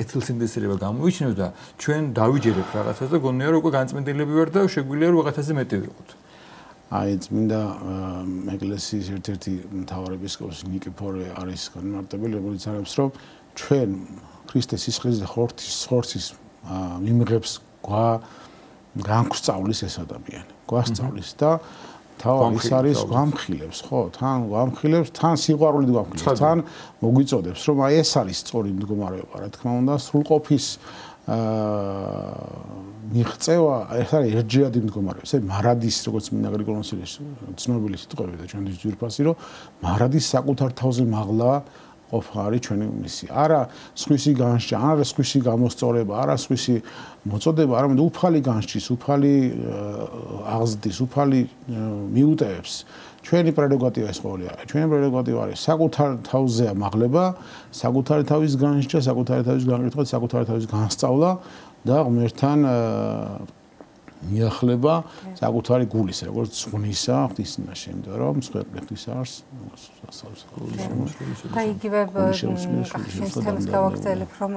კეთილსინდისრება გამოიჩნევს და ჩვენ დავიჯერებთ რაღაცას და გონია რომ უკვე განწმენდელები ვარ და შეგვიძლია რომ რაღაცაზე მეტი ვიყოთ.
აი წმინდა ეკლესიის ერთ-ერთი მთავარი ეპისკოპოსი ნიკიფორე არის განმარტებელი, რომელიც არებს რომ ჩვენ ქრისტეს სისხლის და ხორცის მიმღებს განგვსწავლის ეს ადამიანი. გვასწავლის და თავი ის არის გვამხილებს, ხო? თან გვამხილებს, თან სიყვარულით გვამხილებს, თან მოგვიწოდებს, რომ აი ეს არის სწორი მდგომარეობა, რა თქმა უნდა, სრულყოფის მიღწევა, ეს არის ერთჯერადი მდგომარეობა. ეს მარადის, როგორც მინდა გრიგოლონის ცნობილი სიტყვები და ჩვენთვის ძვირფასი, რომ მარადის საკუთარ თავზე მაღლა ყოფა არის ჩვენი მისია. არა სხვისი განსჯა, არა სხვისი გამოსწორება, არა სხვისი მოწოდება, არამედ უფალი განსჯის, უფალი აღზრდის, უფალი მიუტევებს. ჩვენი პრეროგატივა ეს ყოველი არის. ჩვენი პრეროგატივა არის საკუთარ თავზე მაღლება, საკუთარი თავის განსჯა, საკუთარი თავის განკითხვა, საკუთარი თავის განსწავლა და ღმერთთან მიახლება საკუთარი გულის, როგორც ღვნისა ღვთისმაშე, იმიტომ რომ მსხვერპლების არს
და იგივე შენს თემას გავაგრძელებ, რომ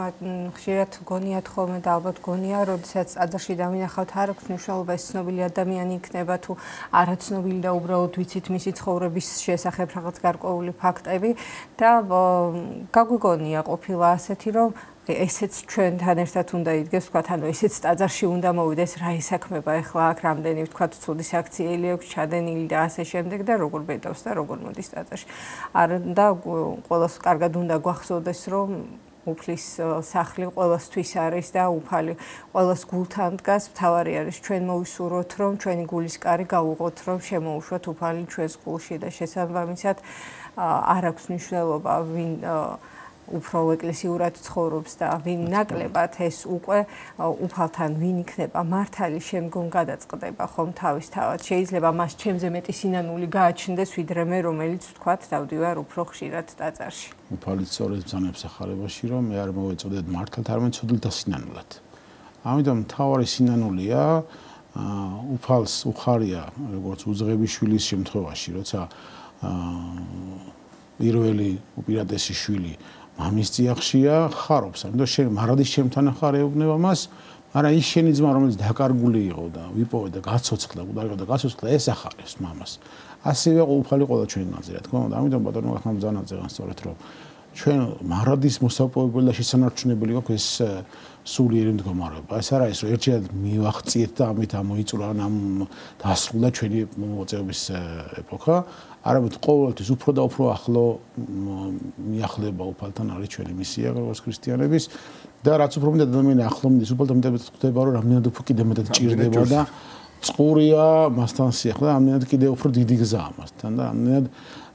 ხშირად გონიათ ხოლმე და ალბათ გონია, როდესაც აძარში დავინახავთ არ აქვს მნიშვნელობა ეს ცნობილი ადამიანი იქნება თუ არაცნობილი და უბრალოდ ვიცით მისი ცხოვრების შესახებ რაღაც გარკვეული ფაქტები და გაგვიგონია ყოფილა ასეთი რომ ესეც ჩვენთან ერთად უნდა იდგეს, ვთქვათ, ანუ ესეც ტაძარში უნდა მოვიდეს, რა ისაქმება ახლა აქ რამდენი ვთქვათ, ცუდი საქციელი აქვს ჩადენილი და ასე შემდეგ და როგორ ბედავს და როგორ მოდის ტაძარში. და ყველას კარგად უნდა გვახსოვდეს, რომ უფლის სახლი ყველასთვის არის და უფალი ყველას გულთან დგას, მთავარი არის ჩვენ მოვისურვოთ, რომ ჩვენი გულის კარი გავუღოთ, რომ შემოუშვათ უფალი ჩვენს გულში და შესაბამისად არ აქვს მნიშვნელობა ვინ უფრო ეკლესიურად ცხოვრობს და ვინ ნაკლებად ეს უკვე უფალთან ვინ იქნება მართალი შემდგომ გადაწყდება ხომ თავისთავად შეიძლება მას ჩემზე მეტი სინანული გააჩნდეს ვიდრე მე რომელიც ვთქვათ დავდივარ უფრო ხშირად ტაძარში
უფალი სწორედ ბრძანებს ახარებაში რომ მე არ მოვეწოდეთ მართალთ არამედ ცოდვილთა სინანულად ამიტომ მთავარი სინანულია უფალს უხარია როგორც უძღებიშვილის შემთხვევაში როცა პირველი უპირატესი შვილი მამის წიაღშია ხარობს, ამიტომ შენ მარადის შემთან ხარ ეუბნება მას, მაგრამ ის შენი ძმა რომელიც დაკარგული იყო და ვიპოვე და გაცოცხლა, და გაცოცხლა ეს ახარებს მამას. ასევე ყოფილი ყველა ჩვენგანზე, რა თქმა უნდა, ამიტომ ბატონო ახლა ბრძანაძე განსწორეთ, რომ ჩვენ მარადის მოსაპოვებელი და შესანარჩუნებელი გვაქვს ეს სულიერი მდგომარეობა. ეს არ არის რომ ერთჯერად მივახციეთ და ამით ამოიწურა ამ დასრულდა ჩვენი მოწეობის ეპოქა. არამედ ყოველთვის უფრო და უფრო ახლო მიახლება უფალთან არის ჩვენი მისია როგორც ქრისტიანების და რაც უფრო მეტად ადამიანი ახლო მიდის უფალთან მეტად ხდება რომ რამდენად უფრო კიდევ მეტად ჭირდება და წყურია მასთან სიახლე რამდენად კიდევ უფრო დიდი გზაა მასთან და რამდენად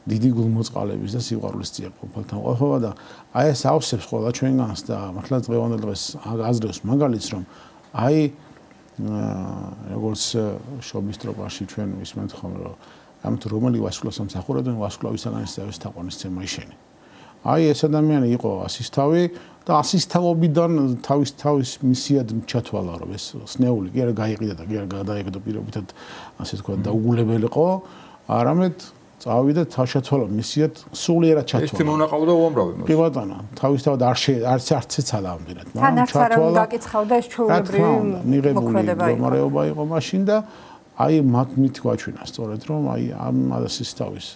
დიდი გულმოწყალების და სიყვარულის წიაღ უფალთან ყოფა და აი ეს ავსებს ყველა ჩვენგანს და მართლაც დღევანდელ დღეს აზრებს მაგალითს რომ აი როგორც შობის ტროპაში ჩვენ ვისმენთ ხოლმე რომ ამიტომ რომელი ვასკვლავს ამსახურებენ ვასკვლავისაგან ისევ თაყვანის ცემა იშენი. აი ეს ადამიანი იყო ასისთავი და ასისთავობიდან თავის მისიად ჩათვალა რომ ეს სნეული კი არა გაიყიდა და კი არა გადაიგდო პირობითად ასე თქვა დაუგულებელიყო, არამედ წავიდა თავშეთვალა მისიად სულიერად ჩათვალა.
ეს თემონაყავდა უამრავი მას.
კი ბატონო, თავისთავად არც ეცალა ამდენად,
მაგრამ ჩათვალა. თან არ გაკიცხავდა ეს ჩვეულებრივი მოქმედება იყო.
მდგომარეობა იყო მაშინ და აი მათ მithგვაჩვენა სწორედ რომ აი ამ სისტავის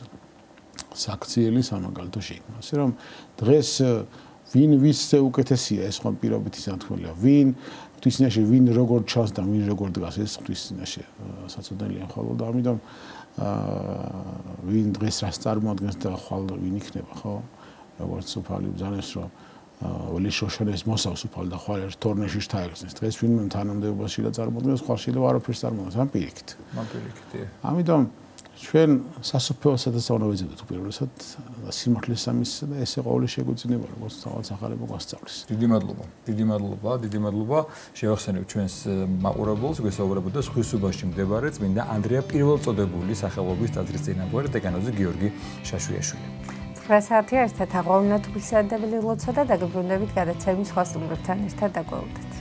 საქციელი სამაგალითო შეიქმნა. ასე რომ დღეს ვინ ვისზე უკეთესია ეს ხომ პირობითი სათქმელია. ვინ ღვთისმშობლიაში ვინ როგორ ჩანს და ვინ როგორ დგას ეს ღვთისმშობლაში საწოდნელია ხოლმე და ამიტომ ვინ დღეს რას წარმოადგენს და ხვალ ვინ იქნება ხო? როგორც უფალი ბრძანებს რომ ველი შოშანეს მოსავს უფალი და ხვალ ერთ თორნეში შთაეგზნეს. დღეს ვინმე თანამდებობაში და წარმოადგენს ხვალ შეიძლება არაფერს წარმოადგენს ამ პირიქით. ამიტომ ჩვენ სასופველსა და საუნივერსიტეტო უპირველესად სიმართლის სამისსა და ესე ყოველი შეგვიძლია როგორც თავად სახარებო გასწავლის.
დიდი მადლობა. შევახსენებ ჩვენს მაყურებელს, გვესაუბრებოდა სხვისუბაში მდებარე წმინდა ანდრია პირველწოდებული სახელობის ტაძრის წინამძღვარი დეკანოზი გიორგი შაშვიაშვილი.
9 საათი ერთად აღვავნა თბილისადებელი ლოცვა და დაგებრუნდებით გადაცემის სხვა სტუმრებთან ერთად დაგველოდეთ.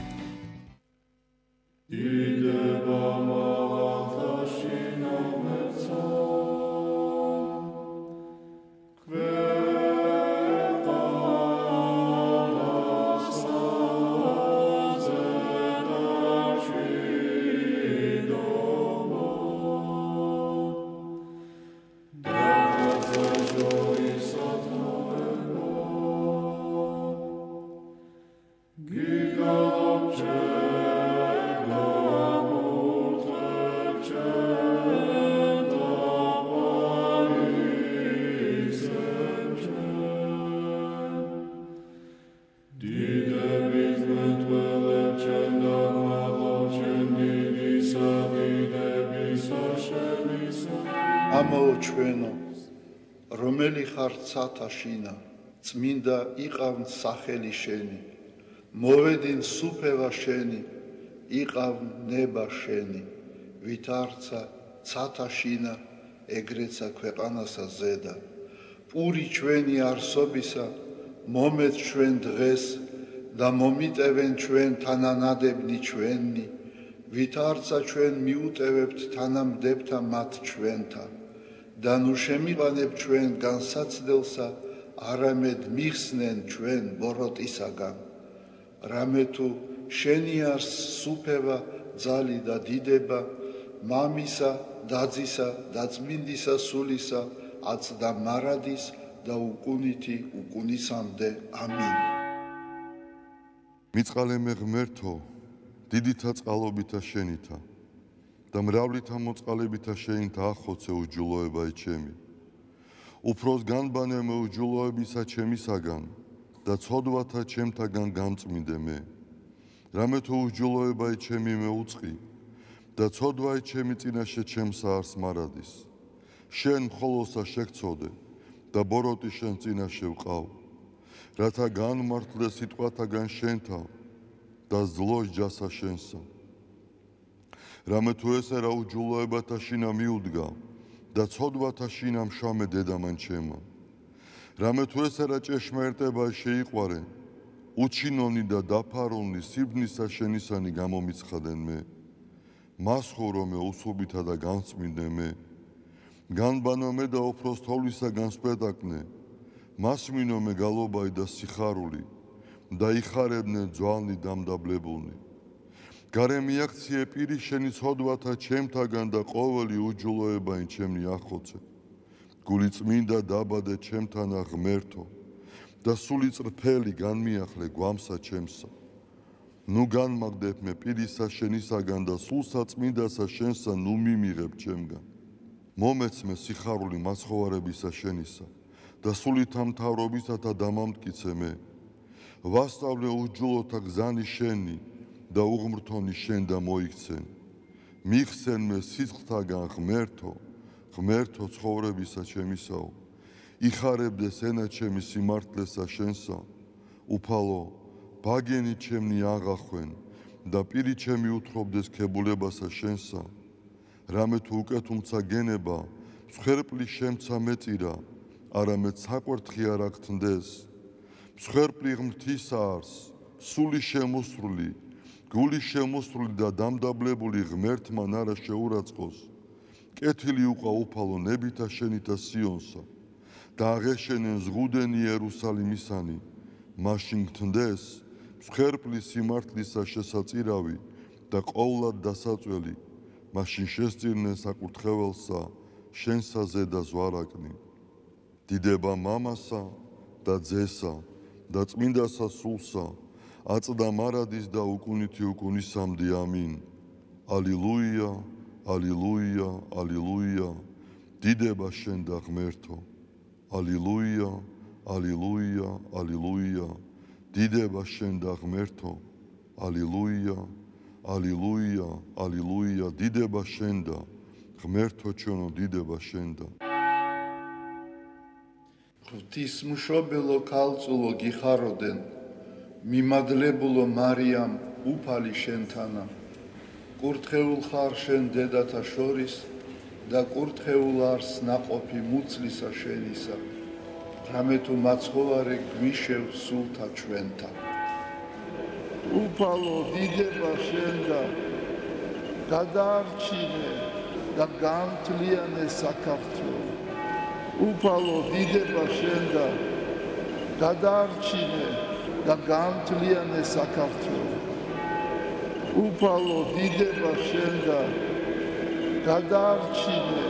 ჩვენო რომელი ხარ ცათაშინა წმინდა იყავ სახელი შენი მოვედინ სუფევა შენი იყავ ნება შენი ვითარცა ცათაშინა ეგრეცა ქვეყანასა ზედა პური ჩვენი არსობისა მომეთ ჩვენ დღეს და მომიტევენ ჩვენ თანანადებნი ჩვენი ვითარცა ჩვენ მიუტევებთ თანამდებთა მათ ჩვენთა და ნუ შემიყანებ ჩვენ განსაცდელსა არამედ მიხსნენ ჩვენ ბოროტისაგან რამე თუ შენი არს სუფევა ძალი და დიდება მამისა დაძისა და წმინდისა სულისა აც და მარადის და უკუნითი უკუნისამდე ამინ
მიწყალემე ღმერთო დიდითა წყალობითა შენითა და მრავლითა მოწყალებითა შენითა ახოცე უჯულოებაი ჩემი უფროს განბანემე უჯულოებისა ჩემისაგან და ცოდვათა ჩემთაგან გამწმინდე მე რამე თუ უჯულოებაი ჩემი მეუწყი და ცოდვაი ჩემი წინაშე ჩემსა არს მარადის შენ მხოლოსა შეგცოდე და ბოროტი შენ წინაშე ვყავ რათა განმართლე სიტყვათაგან შენთა და ზლოს ჯასა შენსა რამე თუ ესე რა უჯულოებათა შინა მიუდგა და ცოდვათა შინა მშამე დედამან ჩემა რამე თუ ესე რა ჭეშმარიტება შეიყვარე უჩინონი და დაფარონი სიბნისა შენისანი გამომიცხადენ მე მას ხო მე უსუბითა და განწმინდე მე განბანო მე და უფროს თოვლისაგან სპეტაკნე მას მინო მე გალობაი და სიხარული და იხარებდნენ ძვალნი დამდაბლებულნი გარე მიაქციე პირი შენი ცოდვათა ჩემთაგან და ყოველი უჯულოებაი ჩემნი ახოცე გული წმინდა დაბადე ჩემთანა ღმერთო და სული წრფელი განმიახლე გვამსა ჩემსა ნუ განმაგდებ მე პირისა შენისაგან და სულსა წმინდასა შენსა ნუ მიმიღებ ჩემგან მომეცმე სიხარული მაცხოვარებისა შენისა და სულითა მთავრობისათა დამამტკიცე მე ვასწავლე უჯულოთა გზანი შენი და უღმრთონი შენ და მოიქცენ მიხსენ მე სიცხთაგან ღმერთო ცხოვრებისა ჩემისაო იხარებდეს ენა ჩემი სიმართლესა შენსა უფალო ბაგენი ჩემნი აღახვენ და პირი ჩემი უთხრობდეს ქებულებასა შენსა რამე თუ უკეთუმცა გენება მსხვერპლი შემცა მეწირა არამედ საკვერთხი არ აქთნდეს მსხვერპლი ღმრთისა არს სული შემოსრული გული შემოსრული და დამდაბლებული ღმერთმან არა შეურაცხყოს კეთილი უყვა უფალო ნებითა შენითა სიონსა და აღეშენენ ზღუდენი იერუსალიმისანი მაშინ გთნდეს მსხვერპლი სიმართლისა შესაწირავი და ყოვლად დასაწველი მაშინ შესწირნე საკურთხეველსა შენსა ზედას ვარაკნი. დიდება მამასა და ძესა და წმინდასა სულსა აწდა მარადის და უკუნითი უკუნისამდე ამინ. ალილუია, ალილუია, ალილუია. დიდება შენ და ღმერთო. ალილუია, ალილუია, ალილუია. დიდება შენ და ღმერთო. ალილუია, ალილუია, ალილუია. დიდება შენ და ღმერთო ჩვენო, დიდება შენ და.
ღვთისმშობელო ქალწულო გიხაროდენ, მიმადლებულო მარიამ უფალი შენთანა. კურთხეულ ხარ შენ დედათა შორის და კურთხეულ არს ნაყოფი მუცლისა შენისა. რამე თუ მაცხოვარი გვიშევ სულთა ჩვენთა. უფალო დიდება შენ და გადაარჩინე და გამთლიანე საქართველო. უფალო დიდება შენ და გადაარჩინე და გამთლიანე საქართველო. უფალო დიდება შენ და გადაარჩინე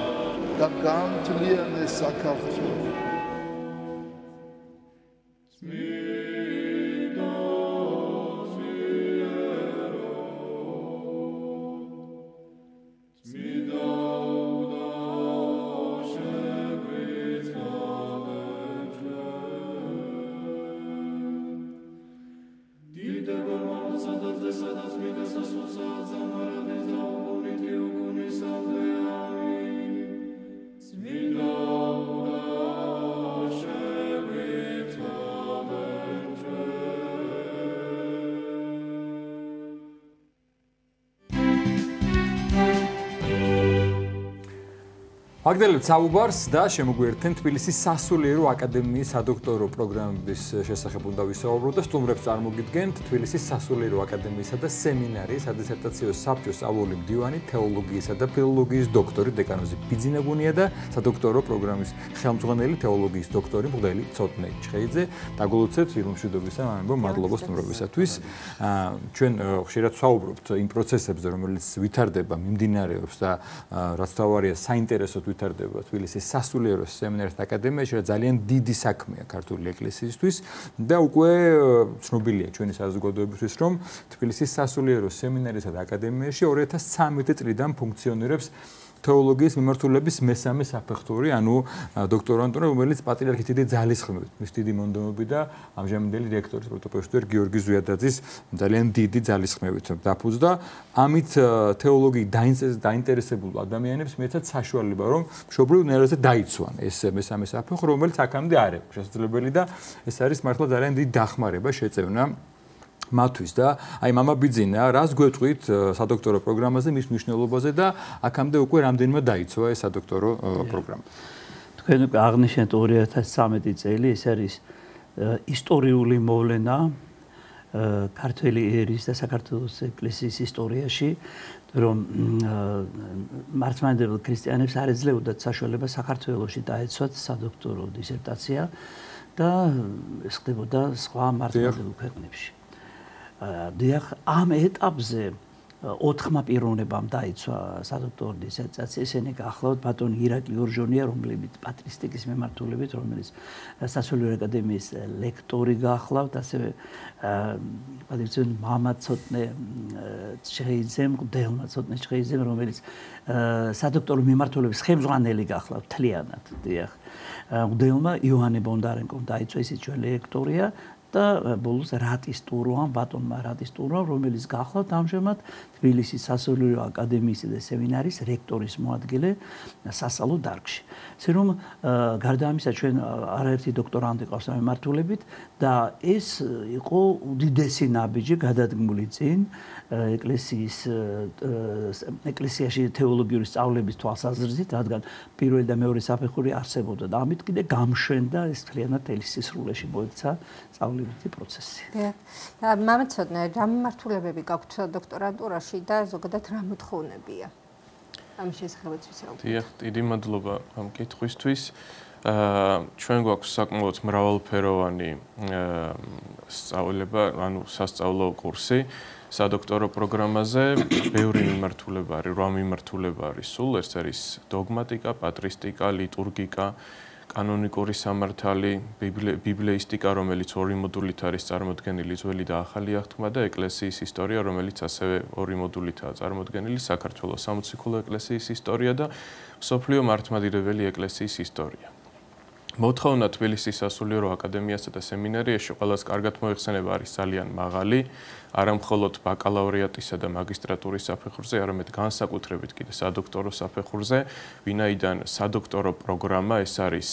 და გამთლიანე საქართველო.
აგდელებთ საუბარს და შემოგვიერთენ თბილისის სასულიერო აკადემიის სადოქტორო პროგრამების შესახებ უნდა ვისაუბროთ და სტუმრებს წარმოგიდგენთ თბილისის სასულიერო აკადემიისა და სემინარიის სადისერტაციო საბჭოს სწავლული მდივანი თეოლოგიისა და ფილოლოგიის დოქტორი დეკანოზი ბიძინაგუნია და სადოქტორო პროგრამის ხელმძღვანელი თეოლოგიის დოქტორი მღვდელი ცოტნე ჩხეიძე. დაგულოცეთ ფილმშვიდობისა ამბო მადლობა სტუმრობისათვის. ჩვენ ხშირად ვსაუბრობთ იმ პროცესებზე, რომელიც ვითარდება, მიმდინარეობს და რაც თავარია საინტერესოდ ვითარდება თბილისის სასულიერო სემინართა აკადემიაში, რა ძალიან დიდი საქმეა ქართული ეკლესიისთვის და უკვე ცნობილია ჩვენი საზოგადოებისთვის, რომ თბილისის სასულიერო სემინარისა და აკადემიაში 2013 წლიდან ფუნქციონირებს თეოლოგიის მიმართულების მესამე საფეხური, ანუ დოქტორანტურა, რომელიც პატრიარქის დიდი ძალისხმევით, მის დიდი მონდომობით და ამჟამინდელი რექტორის პროტოპროფესორ გიორგი ზვიადაძის ძალიან დიდი ძალისხმევით დაფუძნდა. ამით თეოლოგიით დაინტერესებულ ადამიანებს მიეცათ საშუალება, რომ მშობლიურ ნერვებზე დაიცვან ეს მესამე საფეხური, რომელიც აქამდე არ იყო შესაძლებელი და ეს არის მართლა ძალიან დიდი დახმარება შეწევნა მათვის და აი მამა ბიძინა, რას გვეტყვით სადოქტორო პროგრამაზე, მის მნიშვნელობაზე და აქამდე უკვე რამდენმა დაიცვა ეს სადოქტორო პროგრამა.
თქვენ უკვე აღნიშნეთ 2013 წელი, ეს არის ისტორიული მოვლენა ქართული ერის და საქართველოს ეკლესიის ისტორიაში, რომ მართლმადიდებელ ქრისტიანებს არ ეძლებოდათ საშუალება საქართველოში დაეცვათ სადოქტორო დისერტაცია და ეს ხდებოდა სხვა მართლმადიდებელ ქვეყნებში. დიახ, ამ ეტაპზე 4 პიროვნებამ დაიცვა სადოქტორო დისერტაცია, ისინი გახლავთ ბატონი ირაკლი ორჟონია, რომელიც პატრისტიკის მიმართულებით, რომელიც სასულიერო აკადემიის ლექტორი გახლავთ, ასევე პატრიციული მამა ცოტნე ჩხეიძემ, მღვდელმა ცოტნე ჩხეიძემ, რომელიც სადოქტორო მიმართულების ხელმძღვანელი გახლავთ თლიანად, დიახ. მღვდელმა იოანე ბონდარენკომ დაიცვა, ისიც ჩვენ ლექტორია და ბოლოს რატის ტურვამ, ბატონმა რატის ტურვამ, რომელიც გახლავთ ამჟამად თბილისის სასულიერო აკადემიის და სემინარის რექტორის მოადგილე სასწავლო დარგში. ესე რომ გარდა ამისა ჩვენ არაერთი დოქტორანტი ყავს ამ მიმართულებით და ეს იყო უდიდესი ნაბიჯი გადადგმული წინ ეკლესიაში თეოლოგიური სწავლების თვალსაზრისით, რადგან პირველი და მეორე საფეხური არსებობდა და ამით კიდე გამშვენდა ეს მთლიანად თელის სისრულეში მოექცა სწავლებითი პროცესი.
მამა ცოტნე, რა მიმართულებები გაქვთ დოქტორანტურაში და ზოგადად რა მოთხოვნებია? ამ შესახებაც ვისაუბროთ.
დიახ, დიდი მადლობა ამ კითხვისთვის. ჩვენ გვაქვს საკმაოდ მრავალფეროვანი სწავლება, ანუ სასწავლო კურსი. სადოქტორო პროგრამაზე ბევრი მიმართულება არის, 8 მიმართულება არის სულ, ეს არის დოგმატიკა, პატრისტიკა, ლიტურგიკა, კანონიკური სამართალი, ბიბლიისტიკა, რომელიც 2 მოდულით არის წარმოდგენილი, ძველი და ახალი აღთქმა და ეკლესიის ისტორია, რომელიც ასევე 2 მოდულითაა წარმოდგენილი, საქართველოს სამოციქულო ეკლესიის ისტორია და მსოფლიო მართლმადიდებელი ეკლესიის ისტორია. მოთხოვნა თბილისის სასულიერო აკადემიასა და სემინარიაში ყველას კარგად მოიხსენება არის ძალიან მაღალი, არა მხოლოდ ბაკალავრიატისა და მაგისტრატურის საფეხურზე, არამედ განსაკუთრებით კიდე სადოქტორო საფეხურზე, ვინაიდან სადოქტორო პროგრამა ეს არის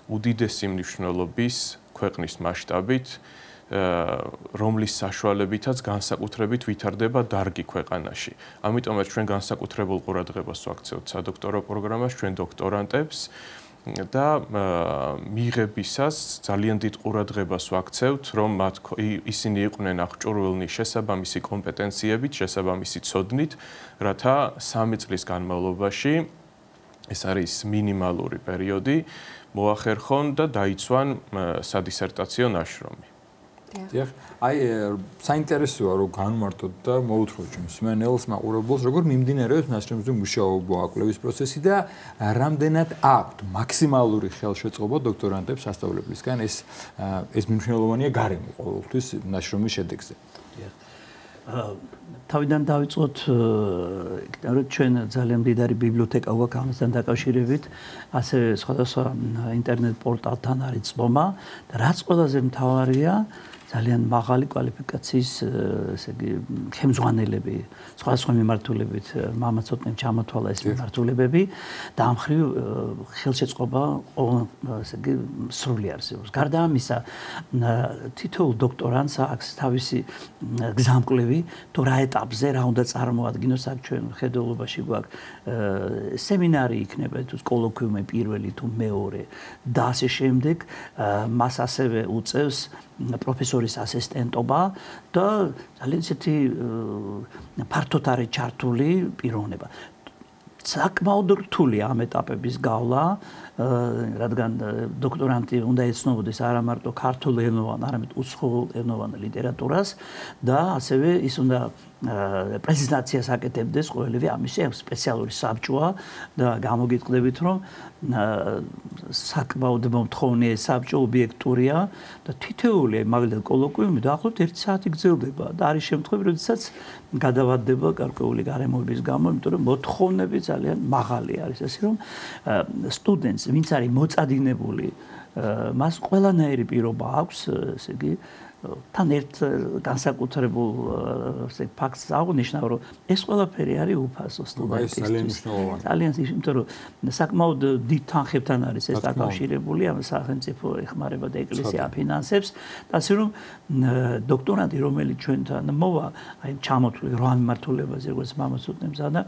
უდიდესი მნიშვნელობის ქვეყნის მასშტაბით, რომლის საშუალებითაც განსაკუთრებით ვითარდება დარგი ქვეყანაში. ამიტომაც ჩვენ განსაკუთრებულ ყურადღებას ვაქცევთ სადოქტორო პროგრამას, ჩვენ დოქტორანტებს და მიღებისას ძალიან დიდ ყურადღებას ვაქცევთ, რომ ისინი იყვნენ აღჭურვილნი შესაბამისი კომპეტენციებით, შესაბამისი ცოდნით, რათა 3 წლის განმავლობაში, ეს არის მინიმალური პერიოდი, მოახერხონ და დაიცვან სადისერტაციო ნაშრომი.
დიახ, საინტერესოა რომ განმარტოთ და მოუთხროთ ჩვენ მსმენელს, მაყურებელს, როგორ მიმდინარეობს ნაშრომზე მუშაობა, აკვლევის პროცესი და რამდენად აქვთ მაქსიმალური ხელშეწყობა დოქტორანტებს სასწავლებლისგან, ეს მნიშვნელოვანია გარემო ყოველთვის ნაშრომის შედეგზე.
თავიდან დავიწყოთ, რომ ჩვენ ძალიან მდიდარი ბიბლიოთეკა გვაქვს ამასთან დაკავშირებით, ასევე სხვადასხვა ინტერნეტ პორტალთან არის წვომა და რაც ყველაზე მთავარია, ძალიან მაღალი კვალიფიკაციის, ესე იგი, ხელმძღვანელები, სხვადასხვა მიმართულებით მამაცოტნემ ჩამოთვალა ეს მიმართულებები და ამ მხრივ ხელშეწყობა ესე იგი სრული არსებობს. გარდა ამისა, თითოეულ დოქტორანტს აქვს თავისი გზამკვლევი, თუ რა ეტაპზე რა უნდა წარმოადგინოს, აქ ჩვენ ხედველობაში გვაქვს სემინარი იქნება, თუ კოლოკვიუმი პირველი თუ მეორე და ასე შემდეგ, მას ასევე უწევს პროფესორის ასისტენტობა და ძალიან ისეთი ფართოდ არის ჩართული პიროვნება. საკმაოდ რთული ამ ეტაპების გავლა, რადგან დოქტორანტი უნდა ეცნობოდეს არა მარტო ქართულენოვან, არამედ უცხოენოვან ლიტერატურას და ასევე ის უნდა პრეზენტაციას აკეთებდეს ყოველივე ამისი სპეციალური საბჭოა და გამოგიტყდებით რომ საკმაოდ მომთხოვნია საბჭო ობიექტურია და თითოეული მაგალითად კოლოკვიუმი დაახლოებით 1 საათი გრძელდება და არის შემთხვევები როდესაც გადავადდება გარკვეული გარემოების გამო, იმიტომ რომ მოთხოვნები ძალიან მაღალი არის, ასე რომ სტუდენტს ვინც არის მოწადინებული, მას ყველანაირი პირობა აქვს, ესე იგი, თან ერთ განსაკუთრებულ ფაქტს აღნიშნავ, რომ ეს ყველაფერი არის უფასო სტუდენტისთვის.
ძალიან მნიშვნელოვანია.
ძალიან, იმიტომ რომ საკმაოდ დიდ თანხებთან არის ეს დაკავშირებული, ამ სახელმწიფო ეხმარება და ეკლესია აფინანსებს, და ასე რომ დოქტორანტი, რომელიც ჩვენთან მოვა, აი ჩამოთვლი 8 მიმართულებაზე, როგორც მამაცოტნემსა და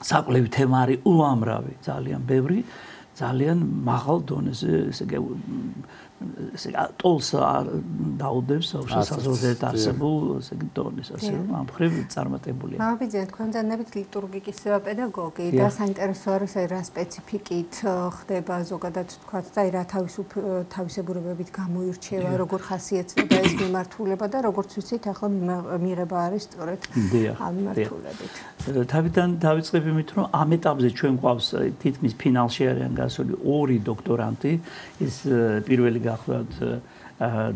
საკვლევი თემა არის უამრავი, ძალიან ბევრი, ძალიან მაღალ დონეზე, ესე იგი ტოლს დაუდევს საზოგადოებრივ არსებულ ესე იგი დონეს, ასე რომ ამ მხრივ წარმატებულია.
მოვიძიეთ, თქვენ ძანებით ლიტურგიკის პედაგოგი და საინტერესო არის რა სპეციფიკით ხდება ზოგადად თქვათ და რა თავისებურებებით გამოირჩევა, როგორ ხასიათდება ეს მიმართულება და როგორც ვიცით, ახლა მიღება არის სწორედ ამ მიმართულებით.
თავიდან დავიწყებ იმით, რომ ამ ეტაპზე ჩვენ გვყავს თითქმის ფინალში არიან გასული 2 დოქტორანტი, ის პირველი გახლავთ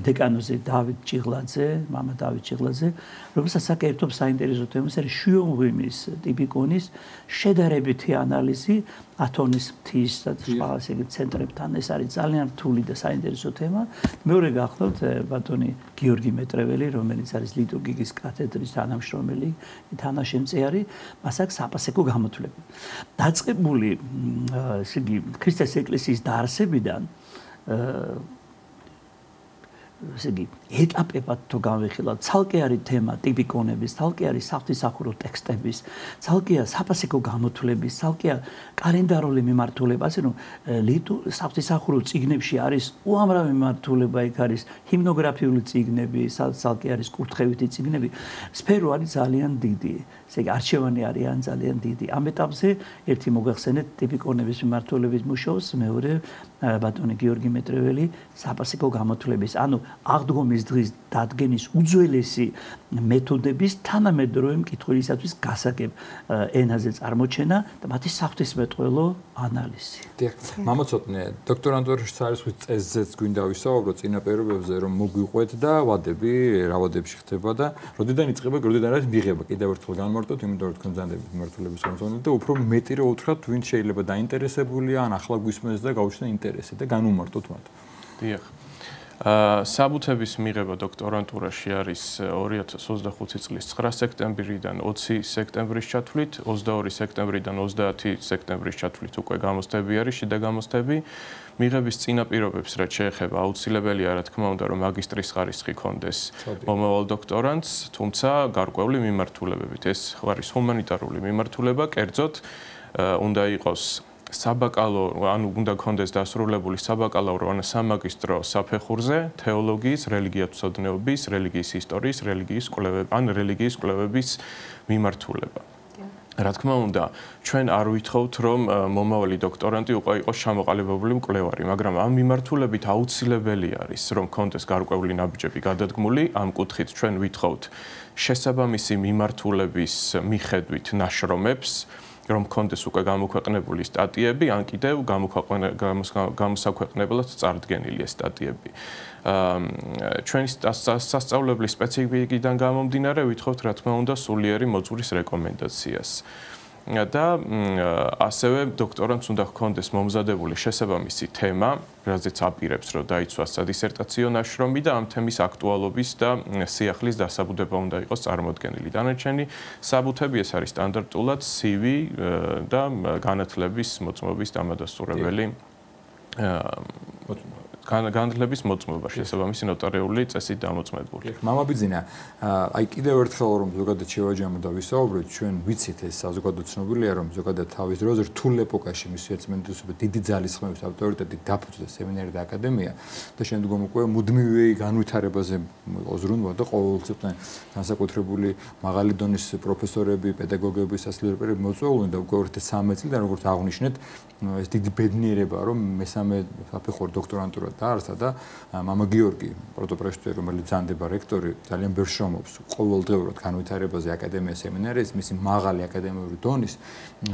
დეკანოზი დავით ჭიღლაძე, მამა დავით ჭიღლაძე, რომელსაც საკერთო საინტერესო თემას არის შიომღვიმის ტიპიკონის შედარებითი ანალიზი ათონის მთის და სხვა ესე იგი ცენტრებთან. ეს არის ძალიან რთული და საინტერესო თემა. მეორე გახლავთ ბატონი გიორგი მეტრეველი, რომელიც არის ლიტურგიკის კათედრის თანამშრომელი, თანაშემწეარი, მას აქვს საპასექო გამოთვლები. დაწყებული ესე იგი ქრისტეს ეკლესიის დაარსებიდან ესე იგი ეტაპებად თუ განვიხილავთ, ცალკე არის თემა ტიპიკონების, ცალკე არის საღვთისმსახურო ტექსტების, ცალკეა საპასექო გამოთვლების, ცალკეა კალენდარული მიმართულება, ასე რომ საღვთისმსახურო წიგნებში არის უამრავი მიმართულება, იქ არის ჰიმნოგრაფიული წიგნები, ცალკე არის კურთხევითი წიგნები, სფერო არის ძალიან დიდი. ესე იგი არჩევანი არიან ძალიან დიდი. ამ ეტაპზე ერთი მოგახსენეთ ტიპიკონების მიმართულების მუშაობს, მეორე ბატონი გიორგი მეტრეველი საპასიქო გამოთვლების, ანუ აღდგომის დღის დადგენის უძველესი მეთოდების თანამედროვე მკითხველისათვის გასაგებ ენაზე წარმოჩენა და მათი საღვთისმეტყველო ანალიზი.
მამაცოტნე, დოქტორანტურაში წარსულის წესზეც გვინდა ვისაუბროთ წინაპირობებზე, რომ მოგვიყვეთ და ვადები, რა ვადებში ხდება და როდიდან იწყება, როდიდან არის მიღება. კიდევ ერთხელ განმარტოთ, იმიტომ რომ თქვენ ზანდებით მიმართულების მომზადებთ და უფრო მეტი რა უთხრათ, ვინ შეიძლება დაინტერესებულია, ან ახლა გვისმენს და გაუჩნდა ინტერესი და განუმარტოთ მათ.
დიახ. საბუთების მიღება დოქტორანტურაში არის 2025 წლის 9 სექტემბრიდან 20 სექტემბრის ჩათვლით, 22 სექტემბრიდან 30 სექტემბრის ჩათვლით უკვე გამოცდები არის, შიდა გამოცდები. მიღების წინაპირობებს რაც შეეხება, აუცილებელია რა თქმა უნდა, რომ მაგისტრის ხარისხი ჰქონდეს მომავალ დოქტორანტს, თუმცა გარკვეული მიმართულებებით. ეს არის ჰუმანიტარული მიმართულება, კერძოდ უნდა იყოს საბაკალავრო, ანუ უნდა გქონდეს დასრულებული საბაკალავრო ან სამაგისტრო საფეხურზე თეოლოგიის, რელიგიათმცოდნეობის, რელიგიის ისტორიის, რელიგიის კვლევების, ან რელიგიის კვლევების მიმართულება. რა თქმა უნდა, ჩვენ არ ვითხოვთ, რომ მომავალი დოქტორანტი უკვე იყოს ჩამოყალიბებული მკვლევარი, მაგრამ ამ მიმართულებით აუცილებელი არის, რომ გქონდეს გარკვეული ნაბიჯები გადადგმული, ამ კუთხით ჩვენ ვითხოვთ შესაბამისი მიმართულების მიხედვით ნაშრომებს, რომ გქონდეს უკვე გამოქვეყნებული სტატიები, ან კიდევ გამოსაქვეყნებლად წარდგენილი ეს სტატიები. ჩვენი სასწავლებლის სპეციფიკიდან გამომდინარე, ვითხოვთ რა თქმა უნდა სულიერი მოძღვრის რეკომენდაციას. და ასევე დოქტორანტს უნდა ჰქონდეს მომზადებული შესაბამისი თემა, რაზეც აპირებს, რომ დაიცვას სადისერტაციო ნაშრომი და ამ თემის აქტუალობის და სიახლის დასაბუდება უნდა იყოს წარმოდგენილი. დანარჩენი საბუთები ეს არის სტანდარტულად CV და განათლების მოწმობის დამადასტურებელი განათლების მოწმობა შესაბამისი ნოტარიული წესით დამოწმებული.
მამაბიძინა, აი კიდევ ერთხელ რომ ზოგადად შევაჯამოთ და ვისაუბროთ, ჩვენ ვიცით ეს საზოგადო ცნობილია, რომ ზოგადად თავის დროზე რთულ ეპოქაში მისი ერთმანეთისობა დიდი ძალისხმევის ავტორიტეტი დაფუძნდა სემინარი და აკადემია და შემდგომ უკვე მუდმივი განვითარებაზე ოზრუნვა და ყოველწლიურად განსაკუთრებული მაღალი დონის პროფესორები, პედაგოგები, სასწავლებელი მოწვეულდნენ და უკვე 13 წლიდან როგორც აღნიშნეთ, ეს დიდი ბედნიერება, რომ მესამე საფეხური დოქტორანტურა დაარსდა და მამა გიორგი პროტოპრესვიტერი, რომელიც ზანდება რექტორი, ძალიან ბევრ შრომობს ყოველდღიურად განვითარებაზე აკადემია სემინარიის, მისი მაღალი აკადემიური დონის,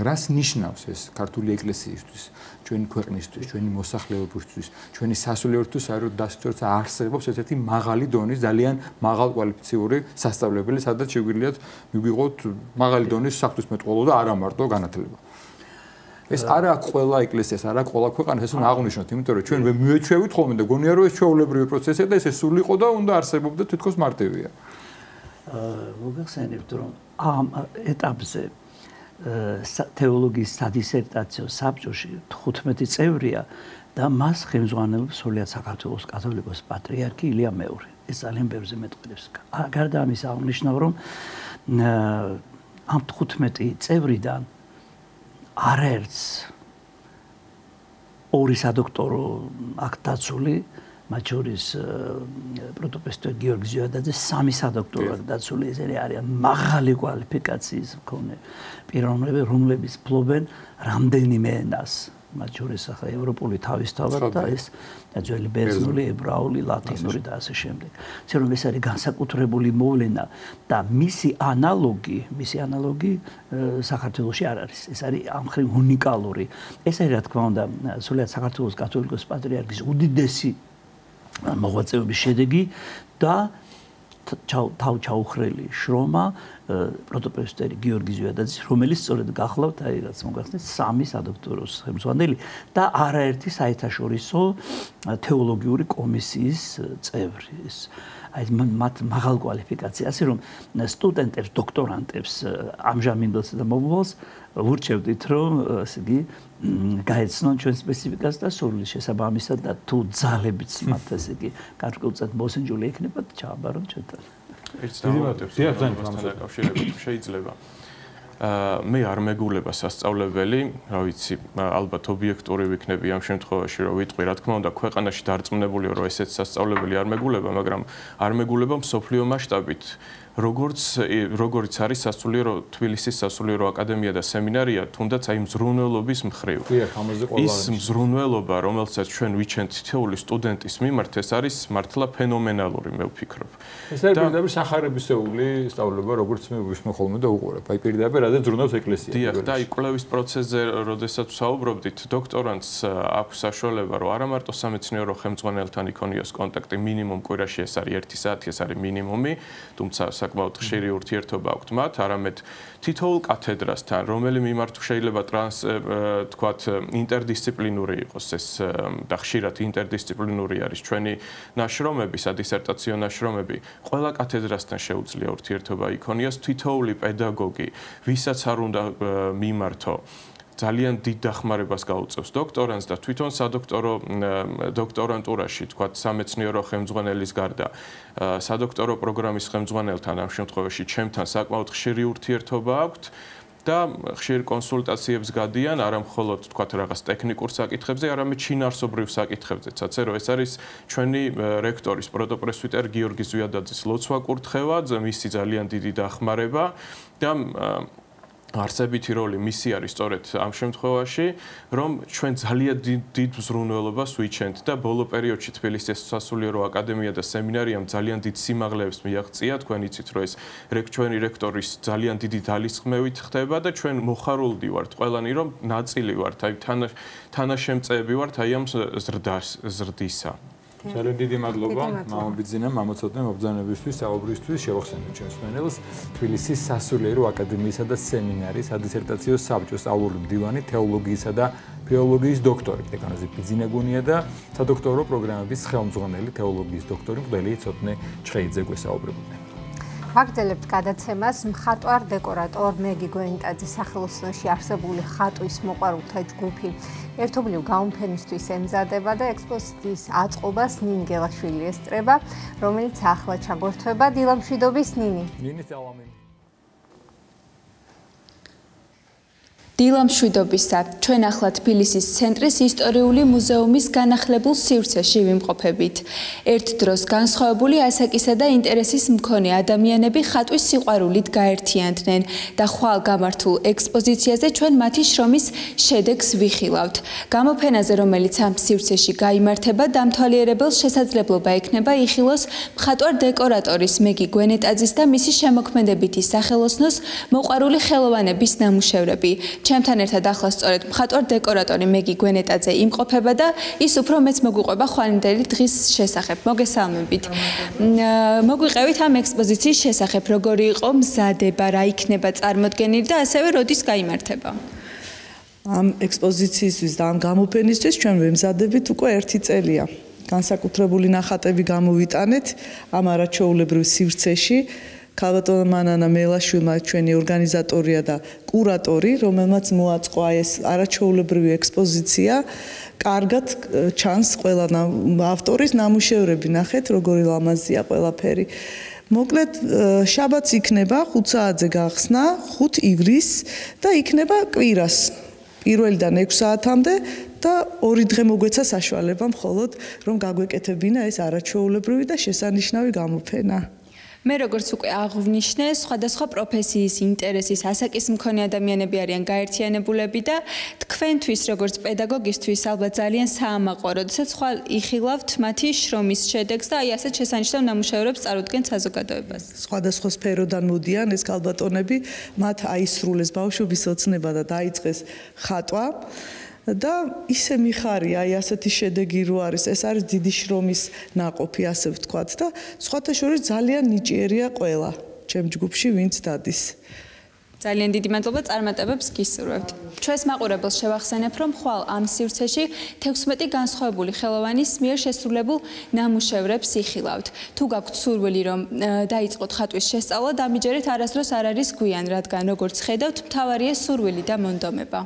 რას ნიშნავს ეს ქართული ეკლესიისთვის, ჩვენი ქვეყნისთვის, ჩვენი მოსახლეობისთვის, ჩვენი სასულიერთვის, საერთოდ დასწორს არსებობს ესეთი მაღალი დონის, ძალიან მაღალკვალიფიციური სასწავლებელი, სადაც შეგვიძლიათ მივიღოთ მაღალი დონის საღვთისმეტყველო და არა მარტო განათლება. ეს არა ყველა ეკლესიას, არა ყველა ქვეყანას ეს უნდა აღვნიშნოთ, იმიტომ რომ ჩვენ მივეჩვევით ხოლმე და გონია რომ ეს ჩვეულებრივი პროცესია და ეს სულ იყო და უნდა არსებობდა თითქოს მარტივია.
მოგახსენებთ რომ ამ ეტაპზე თეოლოგიის სადისერტაციო საბჭოში 15 წევრია და მას ხელმძღვანელობს სრულიად საქართველოს კათოლიკოს პატრიარქი ილია მეური. ეს ძალიან ბევრზე მეტყველებს. გარდა ამისა აღნიშნავ რომ ამ 15 წევრიდან არაერთს ორი სადოქტორო აქტ დაცული, მათ შორის პროტოპრესვიტერი გიორგი ზიადაძე, სამი სადოქტორო აქტ დაცული, ესენი არიან მაღალი კვალიფიკაციის მქონე პიროვნებები, რომლებიც ფლობენ რამდენიმე ენას, მათ შორის ახლა ევროპული თავისთავად და ეს ძველი ბერძნული, ებრაული, ლათინური და ასე შემდეგ. ისე რომ ეს არის განსაკუთრებული მოვლენა და მისი ანალოგი საქართველოში არ არის. ეს არის ამ მხრივ უნიკალური. ეს არის რა თქმა უნდა სრულიად საქართველოს კათოლიკოს პატრიარქის უდიდესი მოღვაწეობის შედეგი და თავჩაუხრელი შრომა პროტოპრესვიტერი გიორგი ზიადაძის, რომელიც სწორედ გახლავთ, აი რაც მოგახსენეთ, სამი სადოქტოროს ხელმძღვანელი და არაერთი საერთაშორისო თეოლოგიური კომისიის წევრი. აი მათ მაღალ კვალიფიკაცია, ასე რომ სტუდენტებს, დოქტორანტებს ამჟამინდელს და მომავალს ვურჩევდით, რომ ასე იგი გაეცნონ ჩვენ სპეციფიკას და სრული შესაბამისად და თუ ძალებიც მათ ასე იგი გარკვეულწილად მოსინჯული ექნებათ, ჩააბარონ ჩვენთან.
ერთ დამატებას დაკავშირებით შეიძლება. მე არ მეგულება სასწავლებელი, რა ვიცი, ალბათ ობიექტური ვიქნები ამ შემთხვევაში, რომ ვიტყვი, რა თქმა უნდა, ქვეყანაში დარწმუნებულია, რომ ესეც სასწავლებელი არ მეგულება, მაგრამ არ მეგულება მსოფლიო მასშტაბით. როგორც არის სასულიერო თბილისის სასულიერო აკადემია და სემინარია, თუნდაც აი მზრუნველობის მხრივ. ის მზრუნველობა, რომელსაც ჩვენ ვიჩენთ თითოეული სტუდენტის მიმართ, ეს არის მართლა ფენომენალური, მე ვფიქრობ.
ეს არის პირდაპირ სახარებისეული სწავლება, როგორც მე ვისმო ხოლმე და უყურებ. აი პირდაპირ რადგან ზრუნავს ეკლესია.
დიახ, და აი კვლევის პროცესზე, როდესაც ვსაუბრობდით, დოქტორანტს აქვს საშუალება, რომ არა მარტო სამეცნიერო ხელმძღვანელთან იქონიოს კონტაქტი, მინიმუმ კვირაში ეს არის 1 საათი, ეს არის მინიმუმი, თუმცა საკმაოდ ხშირი ურთიერთობა აქვთ მათ, არამედ თითოეულ კათედრასთან, რომელი მიმართვა შეიძლება თქვათ ინტერდისციპლინური იყოს ეს და ხშირად ინტერდისციპლინური არის ჩვენი ნაშრომები, სადისერტაციო ნაშრომები, ყველა კათედრასთან შეუძლია ურთიერთობა იქონიოს, თითოეული პედაგოგი, ვისაც არ უნდა მიმართო ძალიან დიდ დახმარებას გაუწევს დოქტორანტს და თვითონ სადოქტორო დოქტორანტურაში, თქვათ სამეცნიერო ხელმძღვანელის გარდა, სადოქტორო პროგრამის ხელმძღვანელთან ამ შემთხვევაში ჩემთან საკმაოდ ხშირი ურთიერთობა აქვთ და ხშირ კონსულტაციებს გადიან, არა მხოლოდ თქვათ რაღაც ტექნიკურ საკითხებზე, არამედ შინაარსობრივ საკითხებზეც, რომ ეს არის ჩვენი რექტორის პროტოპრესვიტერ გიორგი ზვიადაძის ლოცვა კურთხევა, მისი ძალიან დიდი დახმარება და არსებითი როლი მისი არის სწორედ ამ შემთხვევაში, რომ ჩვენ ძალიან დიდ მზრუნველობას ვიჩენთ და ბოლო პერიოდში თბილისის სასულიერო აკადემია და სემინარიამ ძალიან დიდ სიმაღლეებს მიაღწია, თქვენ იცით, რომ ეს ჩვენი რექტორის ძალიან დიდი ძალისხმევით ხდება და ჩვენ მოხარულდი ვართ ყველანი, რომ ნაწილი ვართ, აი თანაშემწეები ვართ აი ამ ზრდისა.
ძალიან დიდი მადლობა მამაბიძინამ მამაცოდნე მობრძანებისთვის, საუბრისთვის, შევახსენებთ ჩემს მენელს თბილისის სასულიერო აკადემიისა და სემინარის სადისერტაციო საბჭოს სწავლული მდივანი, თეოლოგიისა და ფილოლოგიის დოქტორი დეკანოზი ბიძინაგუნია და სადოქტორო პროგრამების ხელმძღვანელი თეოლოგიის დოქტორი მღვდელი ცოტნე ჩხეიძე გვესაუბრებოდნენ.
ვაგრძელებთ გადაცემას მხატვარ დეკორატორ მეგი გვენიტაძის სახელოსნოში არსებული ხატვის მოყვარულთა ჯგუფი ერთობლივ გამოფენისთვის ემზადება და ექსპოზიციის აწყობას ნინი გელაშვილი ესწრება, რომელიც ახლა ჩაგვერთვება. დილამშვიდობის ნინი.
ნინი სალამი.
დილამშვიდობისა, ჩვენ ახლა თბილისის ცენტრის ისტორიული მუზეუმის განახლებულ სივრცეში ვიმყოფებით. ერთ დროს განსხვავებული ასაკისა და ინტერესის მქონე ადამიანები ხატვის სიყვარულით გაერთიანდნენ და ხვალ გამართულ ექსპოზიციაზე ჩვენ მათი შრომის შედეგს ვიხილავთ. გამოფენაზე, რომელიც ამ სივრცეში გაიმართება, დამთვალიერებელს შესაძლებლობა ექნება იხილოს მხატვარ დეკორატორის მეგი გვენეტაძის და მისი შემოქმედებითი სახელოსნოს მოყვარული ხელოვანების ნამუშევრები. ჩემთან ერთად ახლა სწორედ მხატვარ დეკორატორი მეგი გვენეტაძე იმყოფება და ის უფრო მეც მოგვიყვება ხვალინდელი დღის შესახებ. მოგესალმებით. მოგვიყევით ამ ექსპოზიციის შესახებ, როგორი იყო მზადება, რა იქნება წარმოდგენილი და ასევე როდის გაიმართება.
ამ ექსპოზიციისთვის და ამ გამოფენისთვის ჩვენ ვემზადებით უკვე 1 წელია. განსაკუთრებული ნახატები გამოვიტანეთ ამ არაჩვეულებრივ სივრცეში. ქალბატონმა მანანა მელაშვილმა ჩვენი ორგანიზატორია და კურატორი, რომელმაც მოაწყო ეს არაჩვეულებრივი ექსპოზიცია. კარგად ჩანს ყველა ავტორის ნამუშევრები, ნახეთ როგორი ლამაზია ყველაფერი. მოკლედ შაბათს იქნება 5 საათზე გახსნა, 5 ივრის და იქნება კვირას 1-დან 6 საათამდე და 2 დღე მოგვეცა საშუალება მხოლოდ რომ გაგვეკეთებინა ეს არაჩვეულებრივი და შესანიშნავი გამოფენა.
მე როგორც უკვე აღვნიშნე, სხვადასხვა პროფესიის, ინტერესის, ასაკის მქონე ადამიანები არიან გაერთიანებულები და თქვენთვის როგორც პედაგოგისთვის ალბათ ძალიან საამაყო, როდესაც ხვალ იხილავთ მათი შრომის შედეგს და აი ასეთ შესანიშნავ ნამუშევრებს წარუდგენთ საზოგადოებას.
სხვადასხვა სფეროდან მოდიან ეს ქალბატონები, მათ აისრულეს ბავშვობის ოცნება და დაიწყეს ხატვა. და ისე მიხარია აი ასეთი შედეგი რო არის, ეს არის დიდი შრომის ნაყოფი, ასე ვთქვათ და სხვათა შორის ძალიან ნიჭიერია ყველა ჩემ ჯგუფში, ვინც დადის.
ძალიან დიდი მადლობა, წარმატებებს გისურვებთ. ჩვენს მაყურებელს შევახსენებ, რომ ხვალ ამ სივრცეში 16 განსხვავებული ხელოვანის მიერ შესრულებულ ნამუშევრებს იხილავთ. თუ გაქვთ სურვილი, რომ დაიწყოთ ხატვის შესწავლა, დამიჯერეთ არასდროს არ არის გვიან, რადგან როგორც ხედავთ, მთავარია სურვილი და მონდომება.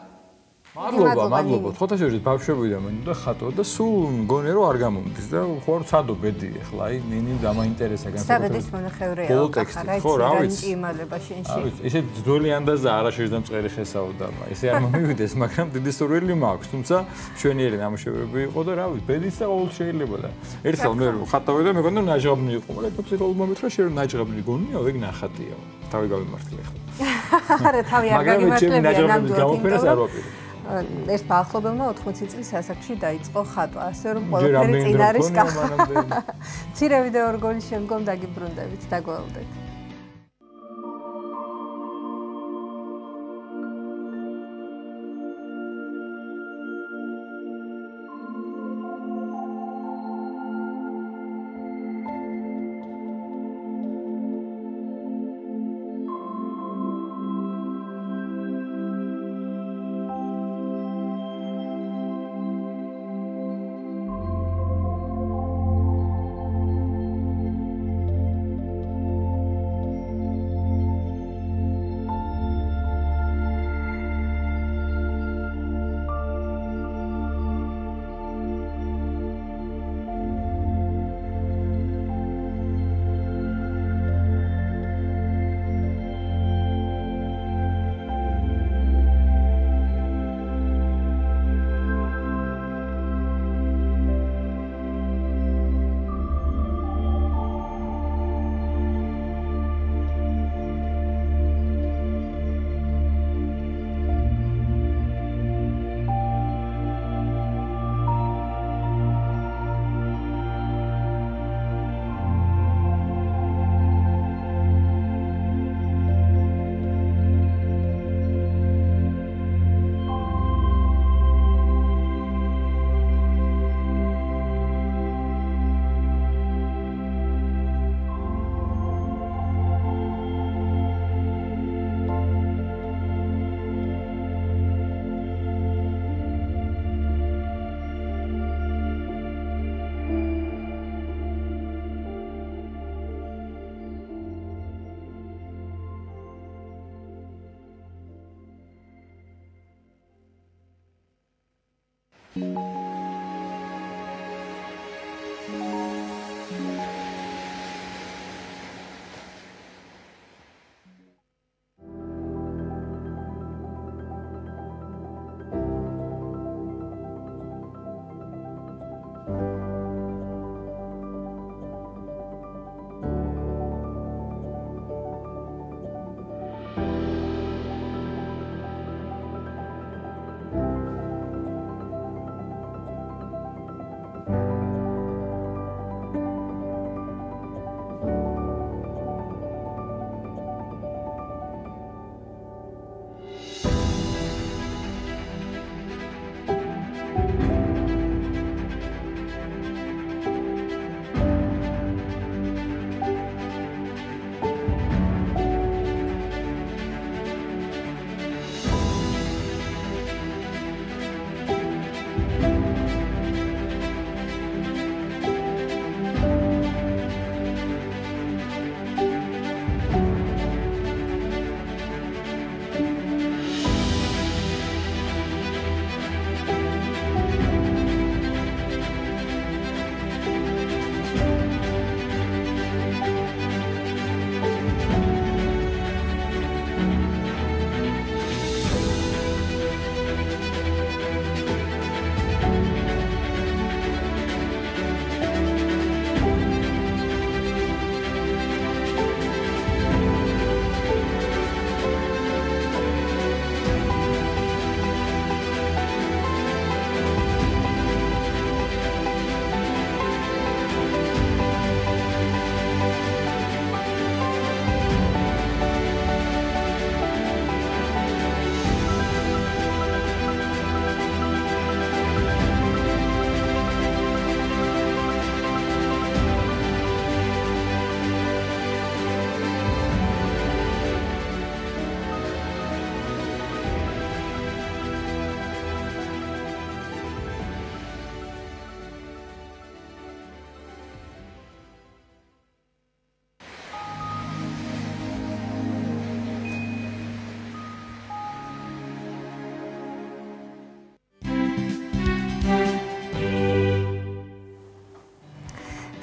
მადლობა. ხოთა შეიძლება ბავშვები და მენ და ხატო და სულ მგონია რომ არ გამომდის და ხო ცადო ბედი ახლა აი ნინი დამაინტერესა
განსაკუთრებით მონახევრეა
ხო რა ვიცი
იმალება შენში
ესე ძველი ანდაზა არა შეჟდამწყერი შესაუდა ესე არ მომივიდეს მაგრამ დიდი სურვილი მაქვს თუმცა ჩვენიერი ნამუშევრები იყო და რა ვიცი ბედიც და ყოველ შეიძლება და ერთხელ მე ხატავე და მეგონა ნაჟღაბნი იყო მაგრამ ფსიქოლოგ მომითხრა შენ ნაჟღაბნი გონია ეგ ნახატია თავი გავიმართლე ახლა
არა თავი არ გამიმართლებია
ნამდვილად
ეს ბავშვებმა 80 წლის ასაკში დაიწყო ხატვა, ასე რომ ყველაფერი წინ არის კახა. ცირე ვიდეო რგოლის შემდგომ დაგიბრუნდებით, დაგველოდეთ.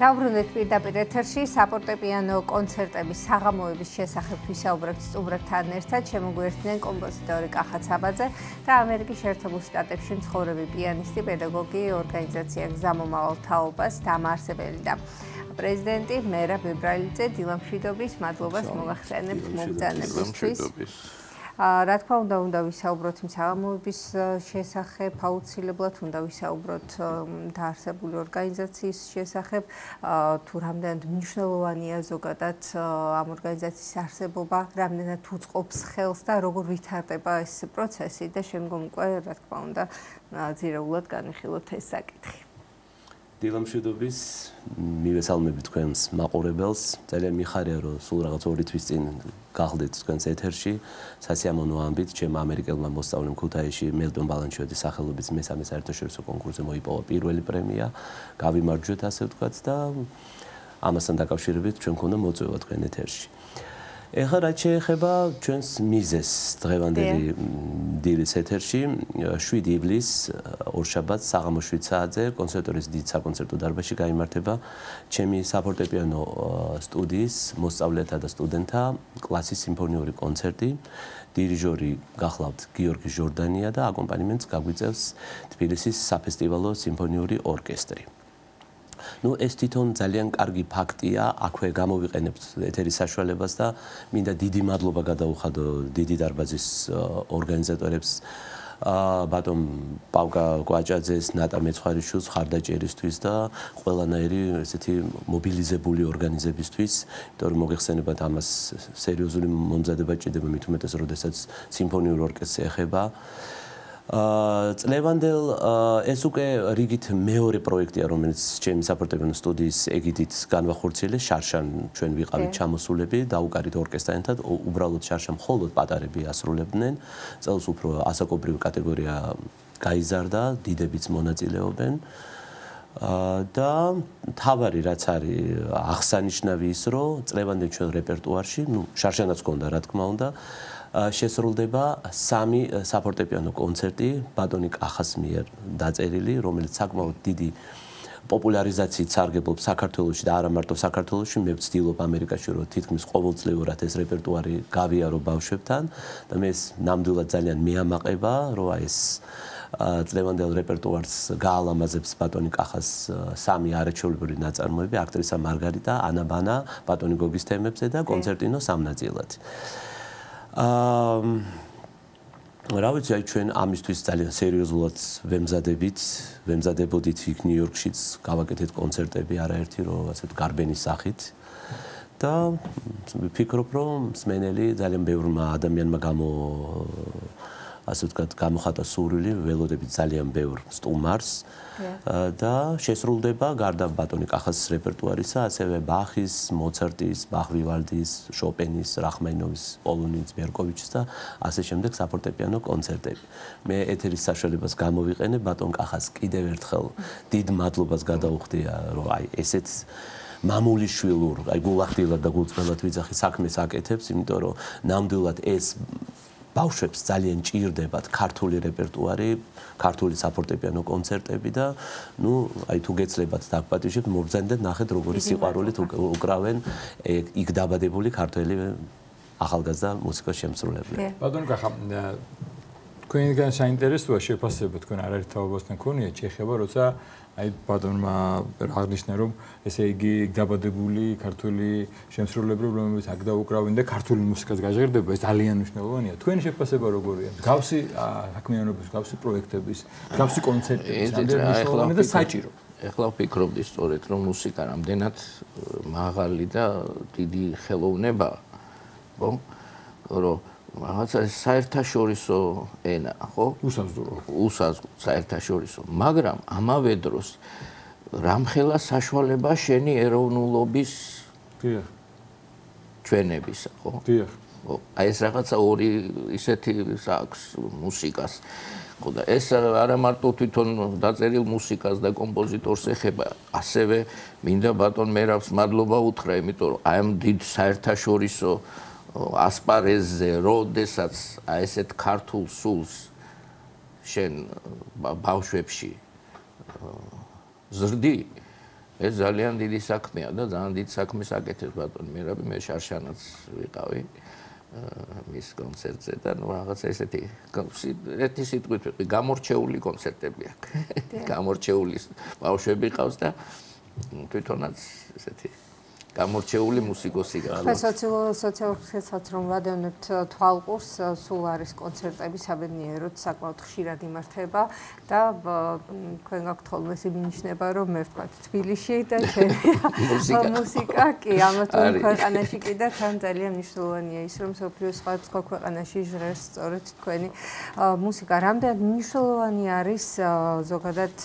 დავბრუნდეთ პირდაპირ ეთერში საფორტეპიანო კონცერტების საღამოების შესახებ ვისაუბრებთ სტუმრებთან ერთად. შემოგვიერთდნენ კომპოზიტორი კახა ცაბაძე და ამერიკის შეერთებულ შტატებში მცხოვრები პიანისტი, პედაგოგი, ორგანიზაცია გზამომავალ თაობას დამაარსებელი და პრეზიდენტი მერაბ ბებრალიძე. დილამშვიდობის, მადლობას მოგახსენებთ მოგზაურობისთვის. რა თქმა უნდა ვისაუბროთ იმ საღამოების შესახებ, აუცილებლად უნდა ვისაუბროთ დაარსებული ორგანიზაციის შესახებ, თუ რამდენად მნიშვნელოვანია ზოგადად ამ ორგანიზაციის არსებობა, რამდენად უწყობს ხელს და როგორ ვითარდება ეს პროცესი და შემდგომ უკვე რა თქმა უნდა ძირეულად განიხილოთ ეს საკითხი.
დილამშვიდობის, მივესალმებით თქვენს მაყურებელს. ძალიან მიხარია, რომ სულ რაღაც 2 თვის წინ გახდით თქვენს ეთერში. სასიამოვნო ამბით, ჩემ ამერიკელმა მოსწავლემ ქუთაისში მელტონ ბალანჩოიძის სახელობის მესამე საერთაშორისო კონკურსზე მოიპოვა პირველი პრემია. გავიმარჯვეთ, ასე ვთქვათ და ამასთან დაკავშირებით ჩვენ გქონდა მოწვევა თქვენ ეთერში. ეხლა რაც შეეხება ჩვენს მიზეს დღევანდელი დილის ეთერში 7 ივლისს ორშაბათს საღამოს 7 საათზე კონსერვატორიის დიდ საკონცერტო დარბაზში გაიმართება ჩემი საფორტეპიანო სტუდიის მოსწავლეთა და სტუდენტთა კლასის სიმფონიური კონცერტი. დირიჟორი გახლავთ გიორგი ჟორდანია და აკომპანიმენტს გაგვიწევს თბილისის საფესტივალო სიმფონიური ორკესტრი. Ну, ეს თვითონ ძალიან კარგი ფაქტია, აქვე გამოვიყენებთ ეთერის საშუალებას და მინდა დიდი მადლობა გადაუხადო დიდი დარბაზის ორგანიზატორებს, ბატონ პავკა კვაჭაძეს, ნატა მეცხვარიშვილს ხარდაჭერისთვის და ყველანაირი ესეთი მობილიზებული ორგანიზებისთვის, იმიტომ რომ მოგეხსენებათ ამას სერიოზული მომზადება ჭირდება, მით უმეტეს, როდესაც სიმფონიურ ორკესტრს ეხება. წლევანდელ ეს უკვე რიგით მეორე პროექტია, რომელიც ჩემი საფორტეპიანო სტუდიის ეგიდით განვახორციელეს. შარშან ჩვენ ვიყავით ჩამოსულები, დაუკარით ორკესტრთან, უბრალოდ შარშან მხოლოდ პატარები ასრულებდნენ. წელს უფრო ასაკობრივი კატეგორია გაიზარდა, დიდებიც მონაწილეობენ. და თავარი რაც არის აღსანიშნავი ის, რომ წლევანდელ ჩვენ რეპერტუარში, შარშანაც გქონდა, რა თქმა უნდა, შესრულდება 3 საფორტეპიანო კონცერტი ბატონი კახას მიერ დაწერილი, რომელიც საკმაოდ დიდი პოპულარიზაციით სარგებლობს საქართველოში და არა მარტო საქართველოში, მე ვცდილობ ამერიკაში რომ თითქმის ყოველწლიურად ეს რეპერტუარი გავიარო ბავშვებთან და მე ნამდვილად ძალიან მეამაყება, რომ ეს წლევანდელ რეპერტუარს გაალამაზებს ბატონი კახას 3 არაჩვეულებრივი ნაწარმოები, აქტრისა მარგარიტა, ანა ბანა, ბატონი გოგის თემებზე და კონცერტინო 3 ნაწილად. რა ვიცი, აი ჩვენ ამისთვის ძალიან სერიოზულად ვემზადებოდით იქ ნიუ-იორკშიც, გავაკეთეთ კონცერტები არაერთი, რომ ასეთ გარბენის სახით და ვფიქრობ, რომ მსმენელი ძალიან ბევრმა ადამიანმა ასე ვთქვათ, გამოხატა სურვილი, ველოდებით ძალიან ბევრ სტუმარს და შესრულდება გარდა ბატონი კახას რეპერტუარისა, ასევე ბახის, მოცარტის, ბახ-ვივალდის, შოპენის, რახმაინოვის, პოლონინის, ბერკოვიჩის და ასე შემდეგ საფორტეპიანო კონცერტები. მე ეთერის საშუალებას გამოვიყენებ ბატონ კახას კიდევ ერთხელ დიდ მადლობას გადაუხდია, რომ აი ესეც მამულიშვილურ, აი გულახდილად და გულწრფელად ვიძახი საქმეს აკეთებს, იმიტომ რომ ნამდვილად ეს ბავშვებს ძალიან ჭირდებათ ქართული რეპერტუარი, ქართული საფორტეპიანო კონცერტები და აი თუ გეცლებათ დაგპატიჟებთ, მობრძანდეთ, ნახეთ როგორი სიყვარულით უკრავენ იქ დაბადებული ქართველი ახალგაზრდა მუსიკოს შემსრულებლები.
ბატონო კახა, თქვენგან საინტერესოა შეფასება თქვენ არაერთ თაობასთან ქონიათ შეხება, როცა აი ბატონმა აღნიშნა, რომ ესე იგი დაბადებული ქართული შემსრულებლები, რომლებიც აქ დაუკრავენ და ქართული მუსიკას გაჟღერდება, ეს ძალიან მნიშვნელოვანია. თქვენი შეფასება როგორია? გავსი საქმიანობის, გავსი პროექტების, გავსი კონცერტების, მნიშვნელოვანი და საჭირო.
ეხლა ვფიქრობდი სწორედ, რომ მუსიკა რამდენად მაღალი და დიდი ხელოვნება, ხო? რომ რაღაცა საერთაშორისო ენა, ხო? უსაზღურო საერთაშორისო, მაგრამ ამავე დროს რამხელა საშუალება შენი ეროვნულობის ჩვენებისა, ხო? ხო, აი ეს რაღაცა ორი ისეთი აქვს მუსიკას. ხო და ეს არა მარტო თვითონ დაწერილ მუსიკას და კომპოზიტორს ეხება, ასევე მინდა ბატონ მერაბს მადლობა უთხრა, იმიტომ რომ აი ამ დიდ საერთაშორისო ასპარეზზე, როდესაც აი ესეთ ქართულ სულს შენ ბავშვებში ზრდი, ეს ძალიან დიდი საქმეა და ძალიან დიდი საქმეს აკეთებს ბატონი მერაბი, მე შარშანაც ვიყავი მის კონცერტზე და ნუ რაღაცა ესეთი ერთი სიტყვით ვიყავი, გამორჩეული კონცერტები აქვს. გამორჩეული ბავშვები ყავს და თვითონაც ესეთი გამორჩეული მუსიკოსი გახლავთ.
სოციალურსაც რომ ვადევნებთ თვალყურს, სულ არის კონცერტები საბედნიეროდ საკმაოდ ხშირად იმართება და თქვენ გაქვთ ხოლმე ეს მინიშნება რომ მე ვთქვათ თბილისში და მუსიკა კი ამათ ქვეყანაში კი და თან ძალიან მნიშვნელოვანია ის რომ სოფლიოს სხვა ქვეყანაში ჟღერს სწორედ თქვენი მუსიკა. რამდენად მნიშვნელოვანი არის ზოგადად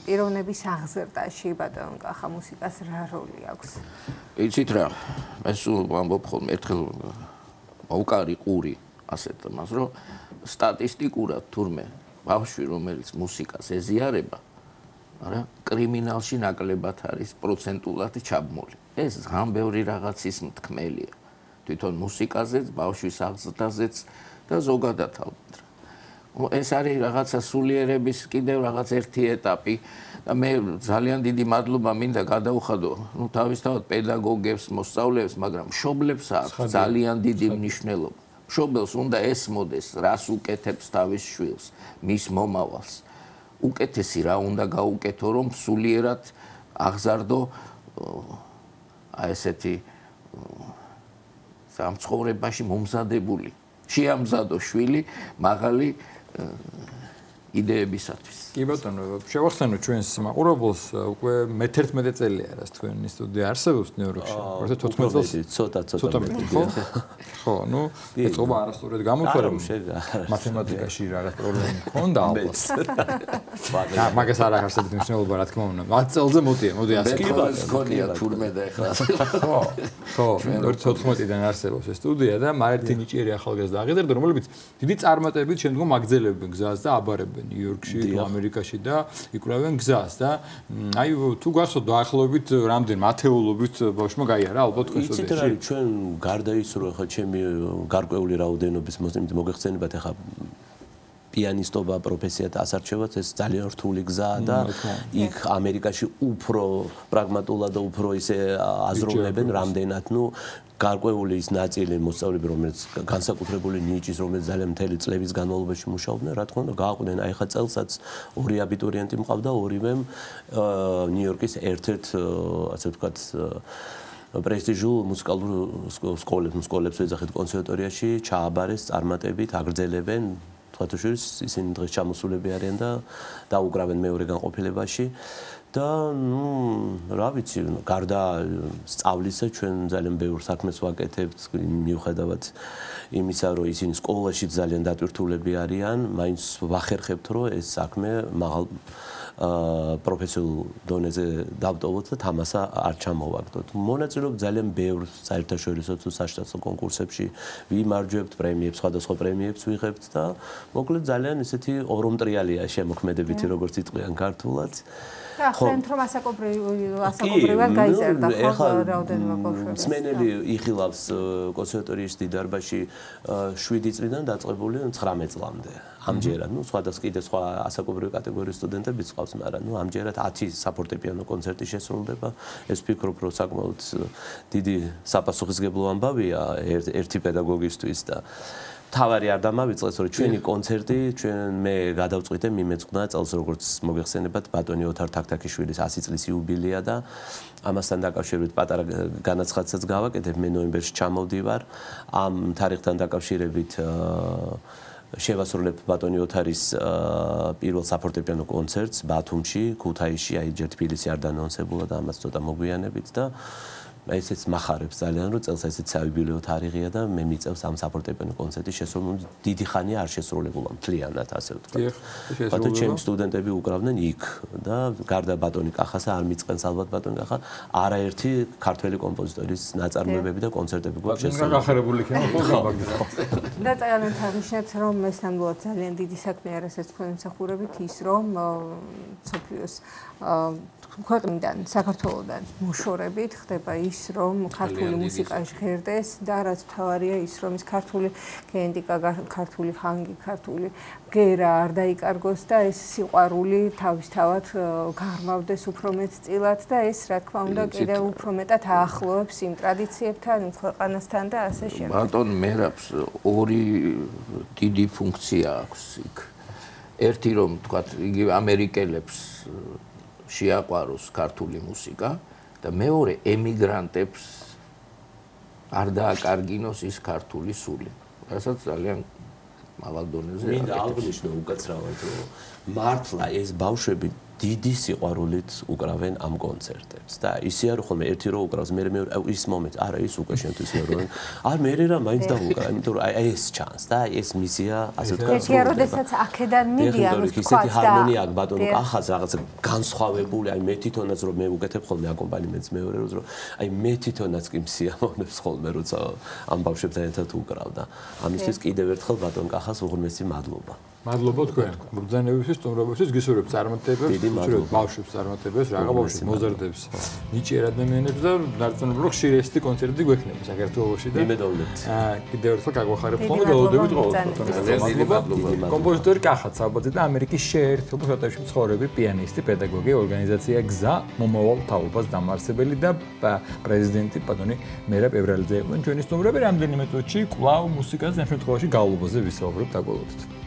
პიროვნების აღზრდაში ბატონ კახა მუსიკას რა როლი აქვს?
იცით რა, მე სულ ვამბობ ხოლმე ერთხელ მოვკარი ყური ასეთ მას რომ სტატისტიკურად თურმე ბავშვი რომელიც მუსიკას ეზიარება, არა, კრიმინალში ნაკლებად არის პროცენტულად ჩაბმული. ეს ძალიან ბევრი რაღაცის მთქმელია. თვითონ მუსიკაზეც, ბავშვის აღზრდაზეც და ზოგადად ალბათ. ეს არის რაღაცა სულიერების კიდევ რაღაც ერთი ეტაპი. და მე ძალიან დიდი მადლობა მინდა გადაუხადო თავისთავად პედაგოგებს, მოსწავლეებს, მაგრამ მშობლებს აქვს ძალიან დიდი მნიშვნელობა. მშობელს უნდა ესმოდეს, რას უკეთებს თავის შვილს, მის მომავალს. უკეთესი რა უნდა გაუკეთო, რომ სულიერად აღზარდო ესეთი სამცხოვრებაში მომზადებული, შეამზადო შვილი მაღალი იდეებისათვის.
კი ბატონო, შევახსენო ჩვენს მაყურებელს უკვე მე-11 წელია რაც თქვენი სტუდია არსებობს ნიუ-იორკში. 14 წელს
ცოტა მეტი.
ხო, ნუ ეწობა არასწორად გამოცხადა. მათემატიკაში რაღაც პრობლემა მქონდა ალბათ. მაგას არ ახარს ეს მნიშვნელობა რა თქმა უნდა. 10 წელზე მოდი ასე.
კი გქონია თურმე და ეხლა.
ხო, 2014-დან არსებობს ეს სტუდია და მარტინ ნიჭიერი ახალგაზრდა აღიზარდა, რომლებიც დიდი წარმატებით შემდგომ აგრძელებენ გზას და აბარებენ ნიუ-იორკში, ამერიკაში და იკვლევენ გზას და აი თუ გახსოვთ დაახლოებით რამდენი ათეულობით ბავშვმა გაიარა ალბათ თქვენ სტუდიაში.
იცით რა, ჩვენ გარდა ის რომ ხა ჩემი გარკვეული რაოდენობის მოგეხსენებათ ახლა პიანისტობა პროფესიად ასარჩევად ეს ძალიან რთული გზაა და იქ ამერიკაში უფრო პრაგმატულად და უფრო ისე აზროვნებენ რამდენად ნუ გარკვეული ის ნაწილი მოსწავლეები რომელიც განსაკუთრებული ნიჭის რომელიც ძალიან მთელი წლების განმავლობაში მუშაობდნენ რა თქმა უნდა გააყვნენ აი ხა წელსაც ორი აბიტურიენტი მყავდა ორივემ ნიუ-იორკის ერთ-ერთ ასე ვთქვათ პრესტიჟულ მუსიკალურ სკოლებს ეძახით კონსერვატორიაში ჩააბარეს წარმატებით აგრძელებენ თვათუშვილის ისინი დღეს ჩამოსულები არიან და დაუკრავენ მეორე განყოფილებაში და ნუ რა ვიცი გარდა სწავლისა ჩვენ ძალიან ბევრ საქმეს ვაკეთებთ მიუხედავად იმისა რომ ისინი სკოლაში ძალიან დატვირთულები არიან მაინც ვახერხებთ რომ ეს საქმე მაღალ პროფესიულ დონეზე დავტოვოთ და თამასა არ ჩამოვაგდოთ. მონაწილეობ ძალიან ბევრ საერთაშორისო თუ საშტატო კონკურსებში ვიმარჯვებთ პრემიებს, სხვადასხვა პრემიებს ვიღებთ და მოკლედ ძალიან ისეთი ორომტრიალია შემოქმედებითი როგორც იტყვიან ქართულად.
ახლა რომ ასაკობრივად გაიზარდა ხო რაოდენობა ბავშვებს.
მსმენელი იხილავს კონსერვატორიის დიდარბაში 7 წლიდან დაწყებული 19 წლამდე. ამჯერად, ნუ სხვადასხვა კიდე სხვა ასაკობრივი კატეგორიის სტუდენტებიც ყავს, მაგრამ ნუ ამჯერად 10 საფორტეპიანო კონცერტი შესრულდება. ეს ვფიქრობ, რომ საკმაოდ დიდი საპასუხისმგებლო ამბავია ერთი პედაგოგისთვის და თავარი არ დამავიწყეს, რომ ჩვენი კონცერტი, მე გადავწყვიტე მიმეწყდა წელს როგორც მოგეხსენებათ ბატონი ოთარ თაქთაქიშვილის 100 წლის იუბილეა და ამასთან დაკავშირებით პატარა განაცხადსაც გავაკეთებ, მე ნოემბერში ჩამოვდივარ. ამ თარიღთან დაკავშირებით შევასრულებ ბატონი ოთარის პირველ საფორტეპიანო კონცერტს ბათუმში, ქუთაისში, აი ჯერ თბილისი არ დანონსებულა და ამას ცოტა მოგვიანებით და ესეც მახარებს ძალიან რომ წელს ესეც საიუბილეო თარიღია და მე მიწევს ამ საფორტეპიანო კონცერტის შესრულება დიდი ხანია არ შესრულებულა მთლიანად ასე ვთქვათ. ბატონი ჩემი სტუდენტები უკრავდნენ იქ და გარდა ბატონი კახასა არ მიწყენს ალბათ ბატონი კახა არაერთი ქართველი კომპოზიტორის ნაწარმოებები და კონცერტები გვაქვს შესრულებული.
გახარებული იქნება ხო?
და ძალიან აღნიშნეთ რომ ეს ნამდვილად ძალიან დიდი საქმე არის ეს თქვენი მსახურებით ის რომ სოფლიოს ქვეყნიდან საქართველოსდან მოშორებით ხდება ის რომ ქართული მუსიკა ჟღერდეს და რაც მთავარია ის რომ ის ქართული გენდიკა, ქართული ხანგი, ქართული ბგერა არ დაიკარგოს და ეს სიყვარული თავისთავად გარმავდეს უფრო მეტწილად და ეს რა თქმა უნდა კიდევ უფრო მეტად აახლოებს იმ ტრადიციებთან, ქვეყანასთან და ასე შემდეგ.
ბატონ მერაბს ორი დიდი ფუნქცია აქვს იქ. ერთი რომ თქვა იგი ამერიკელებს შეაყვაროს ქართული მუსიკა და მეორე ემიგრანტებს არ დააკარგინოს ის ქართული სული. რასაც ძალიან მაღალ დონეზე
მინდა აღნიშნო უკაცრავად რომ მართლა ეს ბავშვები დიდი სიყვარულით უკრავენ ამ კონცერტებს და ისე არ ხოლმე ერთი რო უკრავს მე ის მომენტ არა ის უკვე შენთვის მეორე არ მე რა მაინც დაუკრა იმიტომ რომ აი ეს ჩანს და ეს მისია ასე თქვა
ეს როდესაც აქედან მიდიან
ისეთი ჰარმონია აქვს ბატონო ახაც რაღაცა განსხვავებული აი მე თვითონაც რომ მე უკეთებ ხოლმე აკომპანიმენტს მეორე რომ აი მე თვითონაც კი მსიამოვნებს ხოლმე როცა ამ ბავშვებთან ერთად უკრავ და ამისთვის კიდევ ერთხელ ბატონ კახას უღრმესი მადლობა
მადლობა თქვენ ბრძანებისთვის, სტუმრობისთვის, გისურვებთ წარმატებებს, გისურვებთ ბავშვებს წარმატებებს, რაღა ბავშვებს მოზარდებს, ნიჭიერ ადამიანებს და დარწმუნებული ხშირი კონცერტი გვექნება საქართველოში და
იმედოვნებთ.
კიდევ ერთხელ გაგვახარებთ ხოლმე და ოდებით ყოველთვის. კომპოზიტორი კახა საბაძე და ამერიკის შეერთებულ შტატებში მცხოვრები პიანისტი, პედაგოგი, ორგანიზაცია გზა მომავალ თაობას დამაარსებელი და პრეზიდენტი ბატონი მერაბ ებრალიძე იყვნენ ჩვენი სტუმრები. რამდენიმე წუთში კვლავ მუსიკაზე ამ შემთხვევაში გავლობაზე ვისაუბრებთ დაგველოდეთ.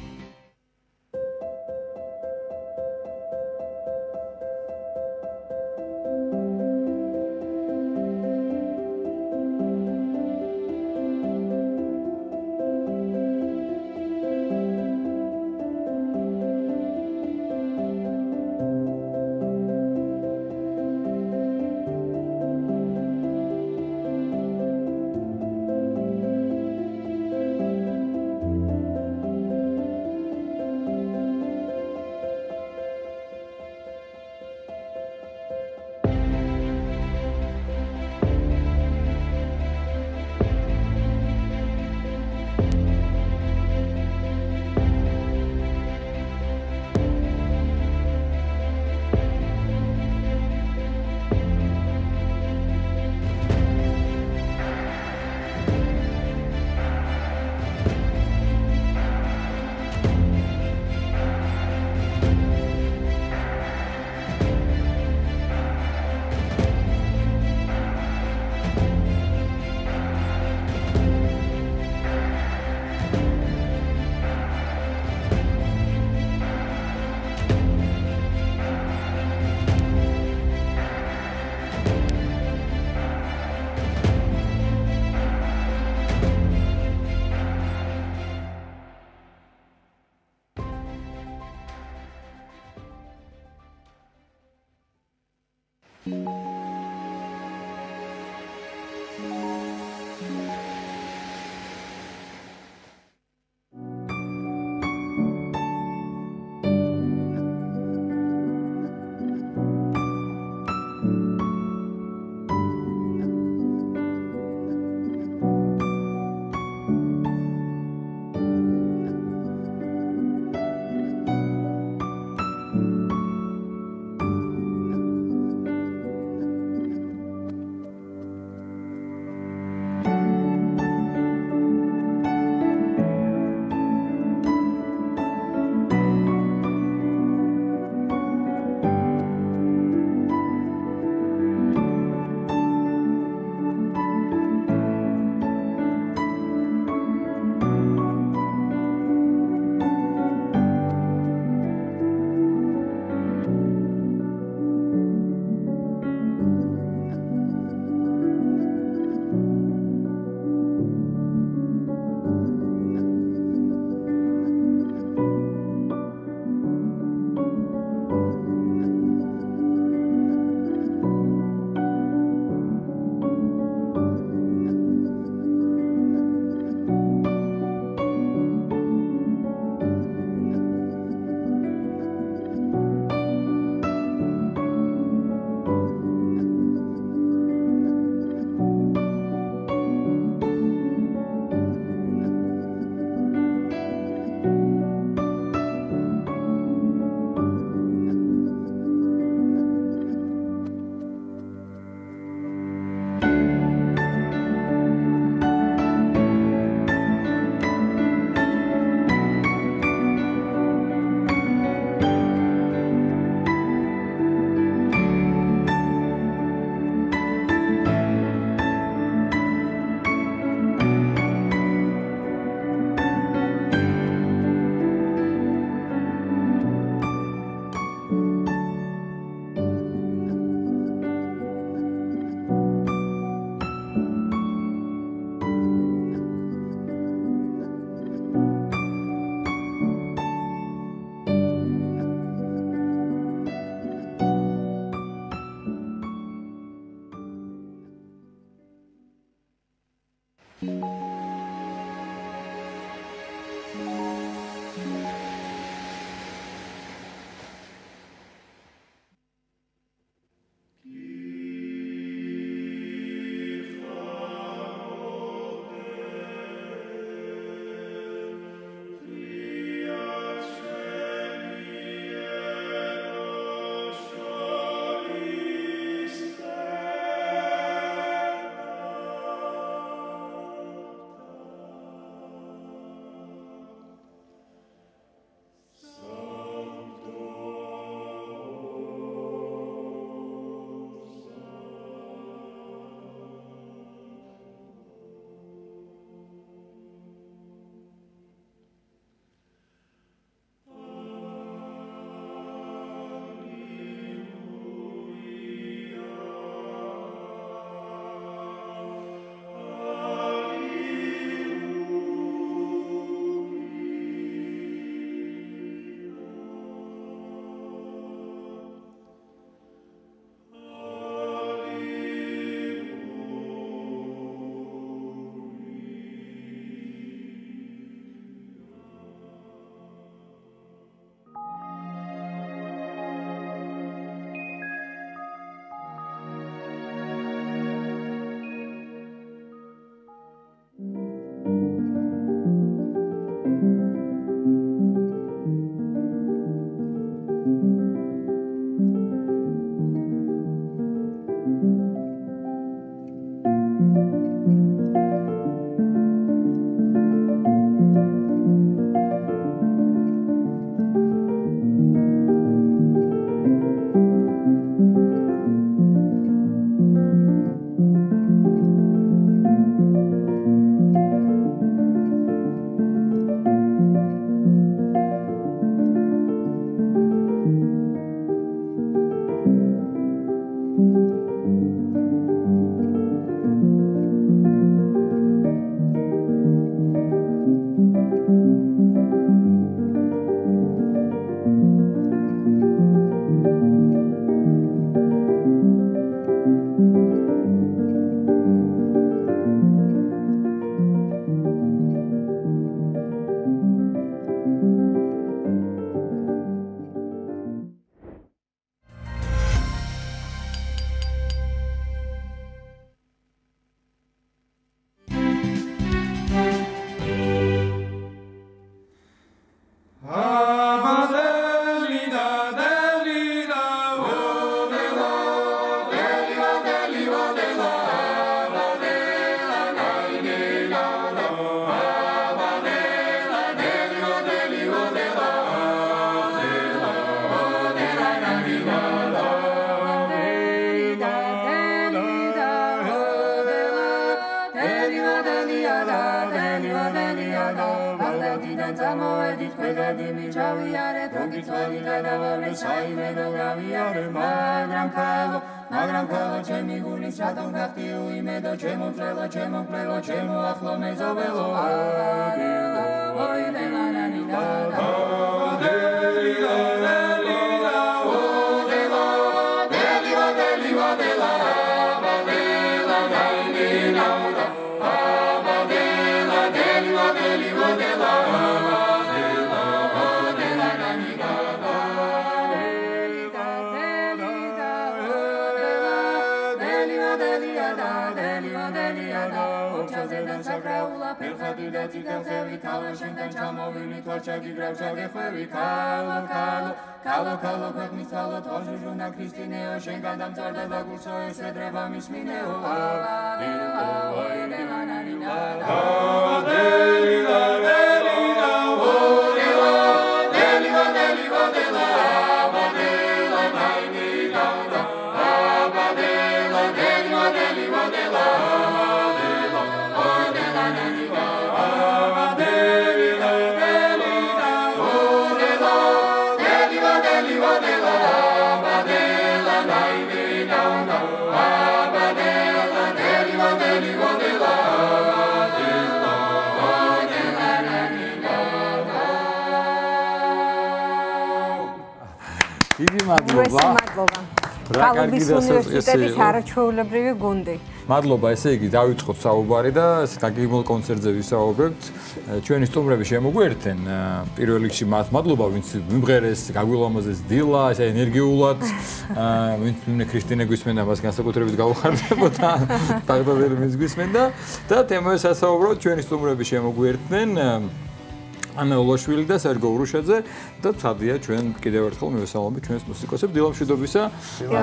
მადლობა. ხალხის უნივერსიტეტის არაჩვეულებრივი გუნდი.
მადლობა, ესე იგი დავიწყოთ საუბარი და გაგიმულ კონცერტზე ვისაუბრებთ. ჩვენი სტუმრები შემოგვიერთენ. პირველ რიგში მათ მადლობა, ვინც მიმღერეს, გაგვილამაზეს დილა, ესე ენერგიულად. ვინც მე ქრისტინე გვისმენდა, მას განსაკუთრებით გავუხარდებოდა. დაგდადელი ვინც გვისმენდა და თემაზე სასაუბროთ ჩვენი სტუმრები შემოგვიერთნენ. ანა ოლოშვილი და სერგო ურუშაძე და ცადია ჩვენ კიდევ ერთხელ მივესალმებით ჩვენს მუსიკოსებს დილამშვიდობისა.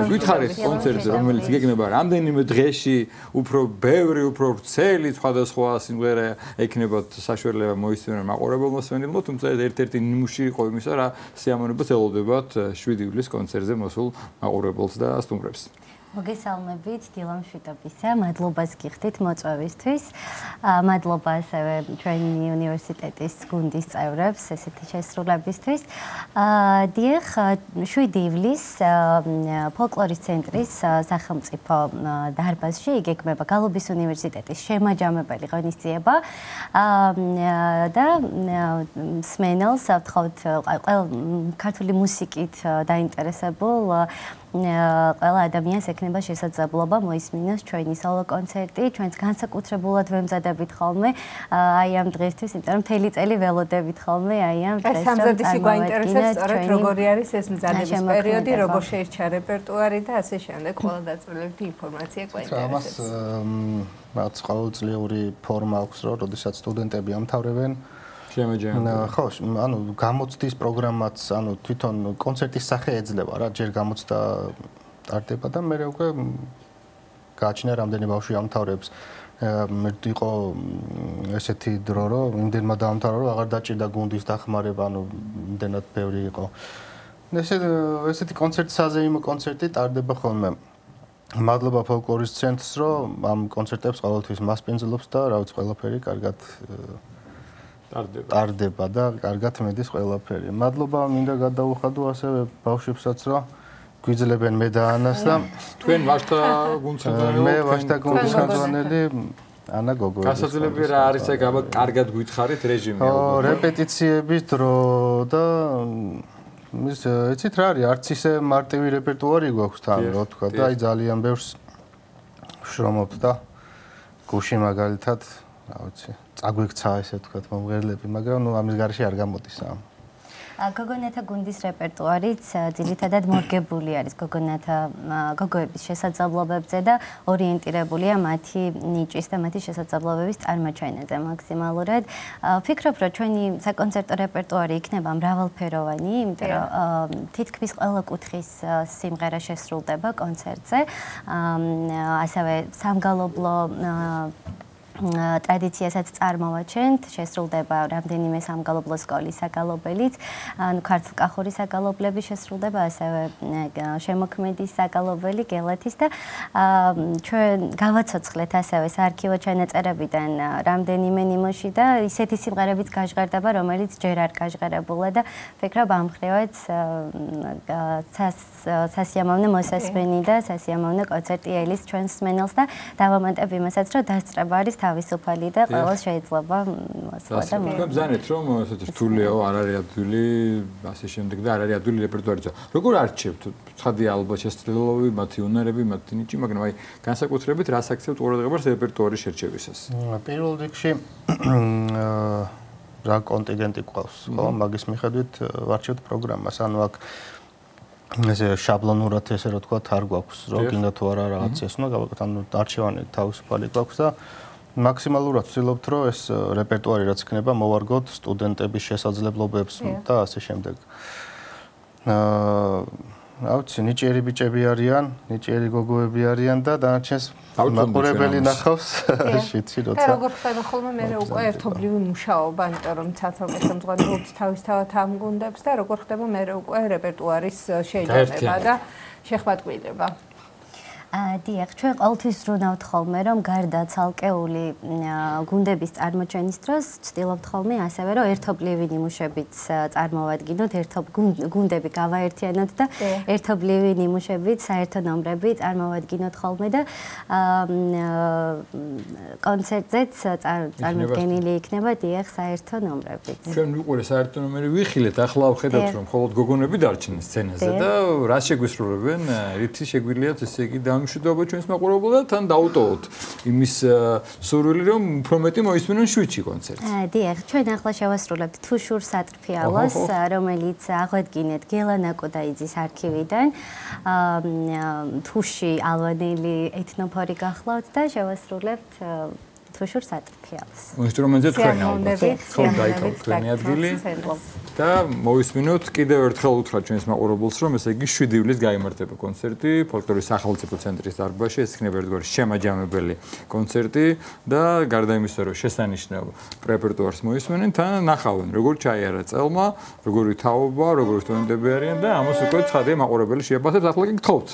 გითხარით კონცერტზე, რომელიც იქნება რამდენიმე დღეში, უფრო ბევრი, უფრო ვრცელი სხვადასხვა სიმღერა ექნებათ საშუალება მოისმენონ მაყურებელმა მსმენელმა, თუმცა ერთ-ერთი ნიმუში იყო იმისა, რა სიამოვნებას ელოდებათ 7 ივლისს კონცერტზე მოსულ მაყურებელს და სტუმრებს.
მოგესალმებით დილამშვიდობისა, მადლობას გიხდით მოწვევისთვის. მადლობა ასევე ჩვენი უნივერსიტეტის გუნდის წევრებს ესეთი შესრულებისთვის. დიახ, 7 ივლისს ფოლკლორის ცენტრის სახელმწიფო დარბაზში იგეგმება გალობის უნივერსიტეტის შემაჯამებელი ღონისძიება და მსმენელს ვთხოვთ ქართული მუსიკით დაინტერესებულ ყველა ადამიანს ექნება შესაძლებლობა მოისმინოს ჩვენი სოლო კონცერტი. ჩვენს განსაკუთრებულად ვემზადებით ხოლმე აი ამ დღესთვის, იმიტომ რომ მთელი წელი ველოდებით ხოლმე აი ამ დღეს.
სამზადისი გვაინტერესებს სწორედ როგორი არის ეს მზადების პერიოდი, როგორ შეირჩა რეპერტუარი და ასე შემდეგ. ყველა დაწვრილებითი ინფორმაცია გვაინტერესებს.
მას ყოველწლიური ფორმა აქვს, როდესაც სტუდენტები ამთავრებენ. ხო, ანუ გამოცდის პროგრამაც, ანუ თვითონ კონცერტის სახე ეძლევა რა, ჯერ გამოცდა ტარდება და მე უკვე გააჩნია რამდენი ბავშვი ამთავრებს. იყო ესეთი დრო, რომ იმდენმა დაამთავრა, რომ აღარ დაჭირდა გუნდის დახმარება, ანუ იმდენად ბევრი იყო. ესეთი კონცერტსაზეიმო კონცერტი ტარდება ხოლმე. მადლობა ფოლკლორის ცენტრს, რომ ამ კონცერტებს ყოველთვის მასპინძლობს და რა ვიცი, ყველაფერი კარგად ტარდება და კარგად მედის ყველაფერი. მადლობა მინდა გადაუხადო ასევე ბავშვებსაც, რომ გვიძლებენ მე და ანას და
თქვენ ვაჟთა გუნდსამთავრებელი.
მე ვაჟთა გუნდის ხელმძღვანელი ანა გოგოეва.
გასაძლებელი რა არის ეგ აბა კარგად გითხარით რეჟიმი?
რეპეტიციების დრო და ის იცით რა არის, არც ისე მარტივი რეპერტუარი გვაქვს თან, რა თქვა და აი ძალიან ბევრს ვშრომობთ და გუში მაგალითად, რა ვიცი, წაგვიქცა ესე ვთქვათ მომღერლები, მაგრამ ნუ ამის გარშე არ გამოდის ამ.
გოგონათა გუნდის რეპერტუარიც ძირითადად მორგებული არის გოგოების შესაძლებლობებზე და ორიენტირებულია მათი ნიჭის და მათი შესაძლებლობების წარმოჩენაზე მაქსიმალურად. ვფიქრობ, რომ ჩვენი საკონცერტო რეპერტუარი იქნება მრავალფეროვანი, იმიტომ რომ თითქმის ყველა კუთხის სიმღერა შესრულდება კონცერტზე. ასევე სამგალობლო ტრადიციასაც წარმოვაჩენთ, შესრულდება რამდენიმე სამგალობლო სკოლის საგალობელიც, ანუ ქართლ-კახური საგალობლები შესრულდება, ასევე შემოქმედის საგალობელი გელათის და ჩვენ გავაცოცხლეთ ასევე საარქივო ჩანაწერებიდან რამდენიმე ნიმუში და ისეთი სიმღერებიც გაჟღერდება, რომელიც ჯერ არ გაჟღერებულა და ვფიქრობ ამ მხრივაც სასიამოვნო მოსასმენი და სასიამოვნო კონცერტი ელის ჩვენს მსმენელს და დავამატებ იმასაც, რომ დასწრება არის თავისუფალი და ყველას შეიძლება მოსვლა და
თქვენ ბრძანეთ რომ ესეთი რთულიაო არ არის ადვილი ასე შემდეგ და არ არის ადვილი რეპერტუარიც. როგორ არჩევთ? ცხადია ალბათ შესაძლებლობები, მათი უნარები, მათი ნიჭი, მაგრამ აი განსაკუთრებით რას აქცევთ ყურადღებას რეპერტუარის შერჩევისას?
პირველ რიგში რა კონტინგენტი ყავს, ხო? მაგის მიხედვით ვარჩევთ პროგრამას, ანუ აქ ესე შაბლონურად ესე რა თქვა არ გვაქვს, რომ კიდე თუ არა რაღაცას უნდა გავაკეთოთ, ანუ არჩევანი თავისუფალი გვაქვს და მაქსიმალურად ვცდილობთ, რომ ეს რეპერტუარი რაც იქნება, მოვარგოთ სტუდენტების შესაძლებლობებს და ასე შემდეგ. რა ვიცი, ნიჭიერი ბიჭები არიან, ნიჭიერი გოგოები არიან და დანარჩენს მაყურებელი ნახავს შიტში როცა.
და როგორ ხდება ხოლმე მე უკვე ერთობლივი მუშაობა, იმიტომ რომ ცალკე ხელმძღვანელობს თავისთავად ამ გუნდებს და როგორ ხდება მე უკვე რეპერტუარის შეჯამება და შეხვედრილება.
დიახ, ჩვენ ყოველთვის ვზრუნავთ ხოლმე, რომ გარდა ცალკეული გუნდების წარმოჩენის დროს ვცდილობთ ხოლმე ასევე, რომ ერთობლივი ნიმუშებიც წარმოვადგინოთ, გუნდები გავაერთიანოთ და ერთობლივი ნიმუშებით, საერთო ნომრები წარმოვადგინოთ ხოლმე და კონცერტზეც წარმოდგენილი იქნება დიახ საერთო ნომრებით.
ჩვენ ვიყურე საერთო ნომერი ვიხილეთ, ახლა ვხედავთ, რომ მხოლოდ გოგონები დარჩნენ სცენაზე და რა შეგვისრულებენ? რითი შეგვიძლიათ ესე იგი გამშვიდობა ჩვენს მაყურებელს და თან დაუტოვოთ იმის სურვილი რომ უფრო მეტი მოისმინონ შვიდში კონცერტს.
დიახ, ჩვენ ახლა შევასრულებთ თუშურ სატრფიალოს, რომელიც აღვედგინეთ გელანა კოდაიძის არქივიდან. თუში ალვანელი ეთნოფორი გახლავთ და შევასრულებთ თუშურ სატრფიალოს.
ინსტრუმენტზე თქვენ ალბათ ხო დაიკავოთ თქვენი ადგილი და მოვისმინოთ კიდევ ერთხელ უთხრა ჩვენს მაყურებელს რომ ესე იგი 7 ივლისს გაიმართება კონცერტი ფოლკლორის სახელმწიფო ცენტრის დარბაზში. ეს იქნება ერთგვარი შემაჯამებელი კონცერტი და გარდა იმისა რომ შესანიშნავ რეპერტუარს მოისმენენ თან ნახავენ როგორ ჩაიარა წელმა, როგორი თაობა, როგორი სტუდენტები არიან და ამას უკვე ცხადია მაყურებელი შეაბათებს. ახლა კი გთხოვთ.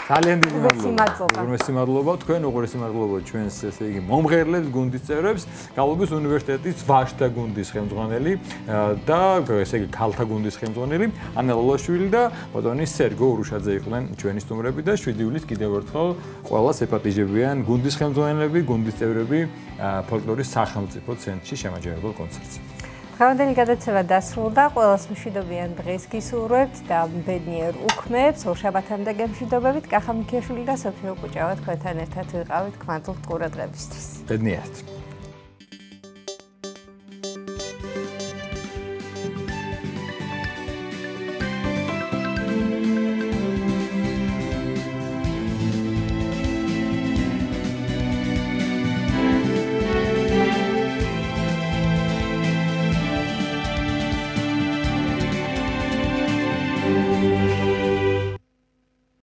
ძალიან დიდი მადლობა. უღრმესი მადლობა თქვენ, უღრმესი მადლობა ჩვენს ესე იგი მომღერლებს, გუნდის წევრებს, გალობის უნივერსიტეტის ვაჟთა გუნდის ხელმძღვანელი და ესე იგი ქალთა გუნდის ხელმძღვანელი ანა ლოლაშვილი და ბატონი სერგო ურუშაძე იყვნენ ჩვენი სტუმრები და 7 ივლისს კიდევ ერთხელ ყველას ეპატიჟებიან გუნდის ხელმძღვანელები, გუნდის წევრები ფოლკლორის სახელმწიფო ცენტრში შემაჯამებელ კონცერტზე.
დღევანდელი გადაცემა დასრულდა. ყველას მშვიდობიან დღეს გისურვებთ და ბედნიერ უქმეებს. ორშაბათამდე გემშვიდობებით. კახა მიქიაშვილი და სოფიო კუჭავა თქვენთან ერთად ვიყავით კვანტურ ყურადღებისთვის.
ბედნიერად.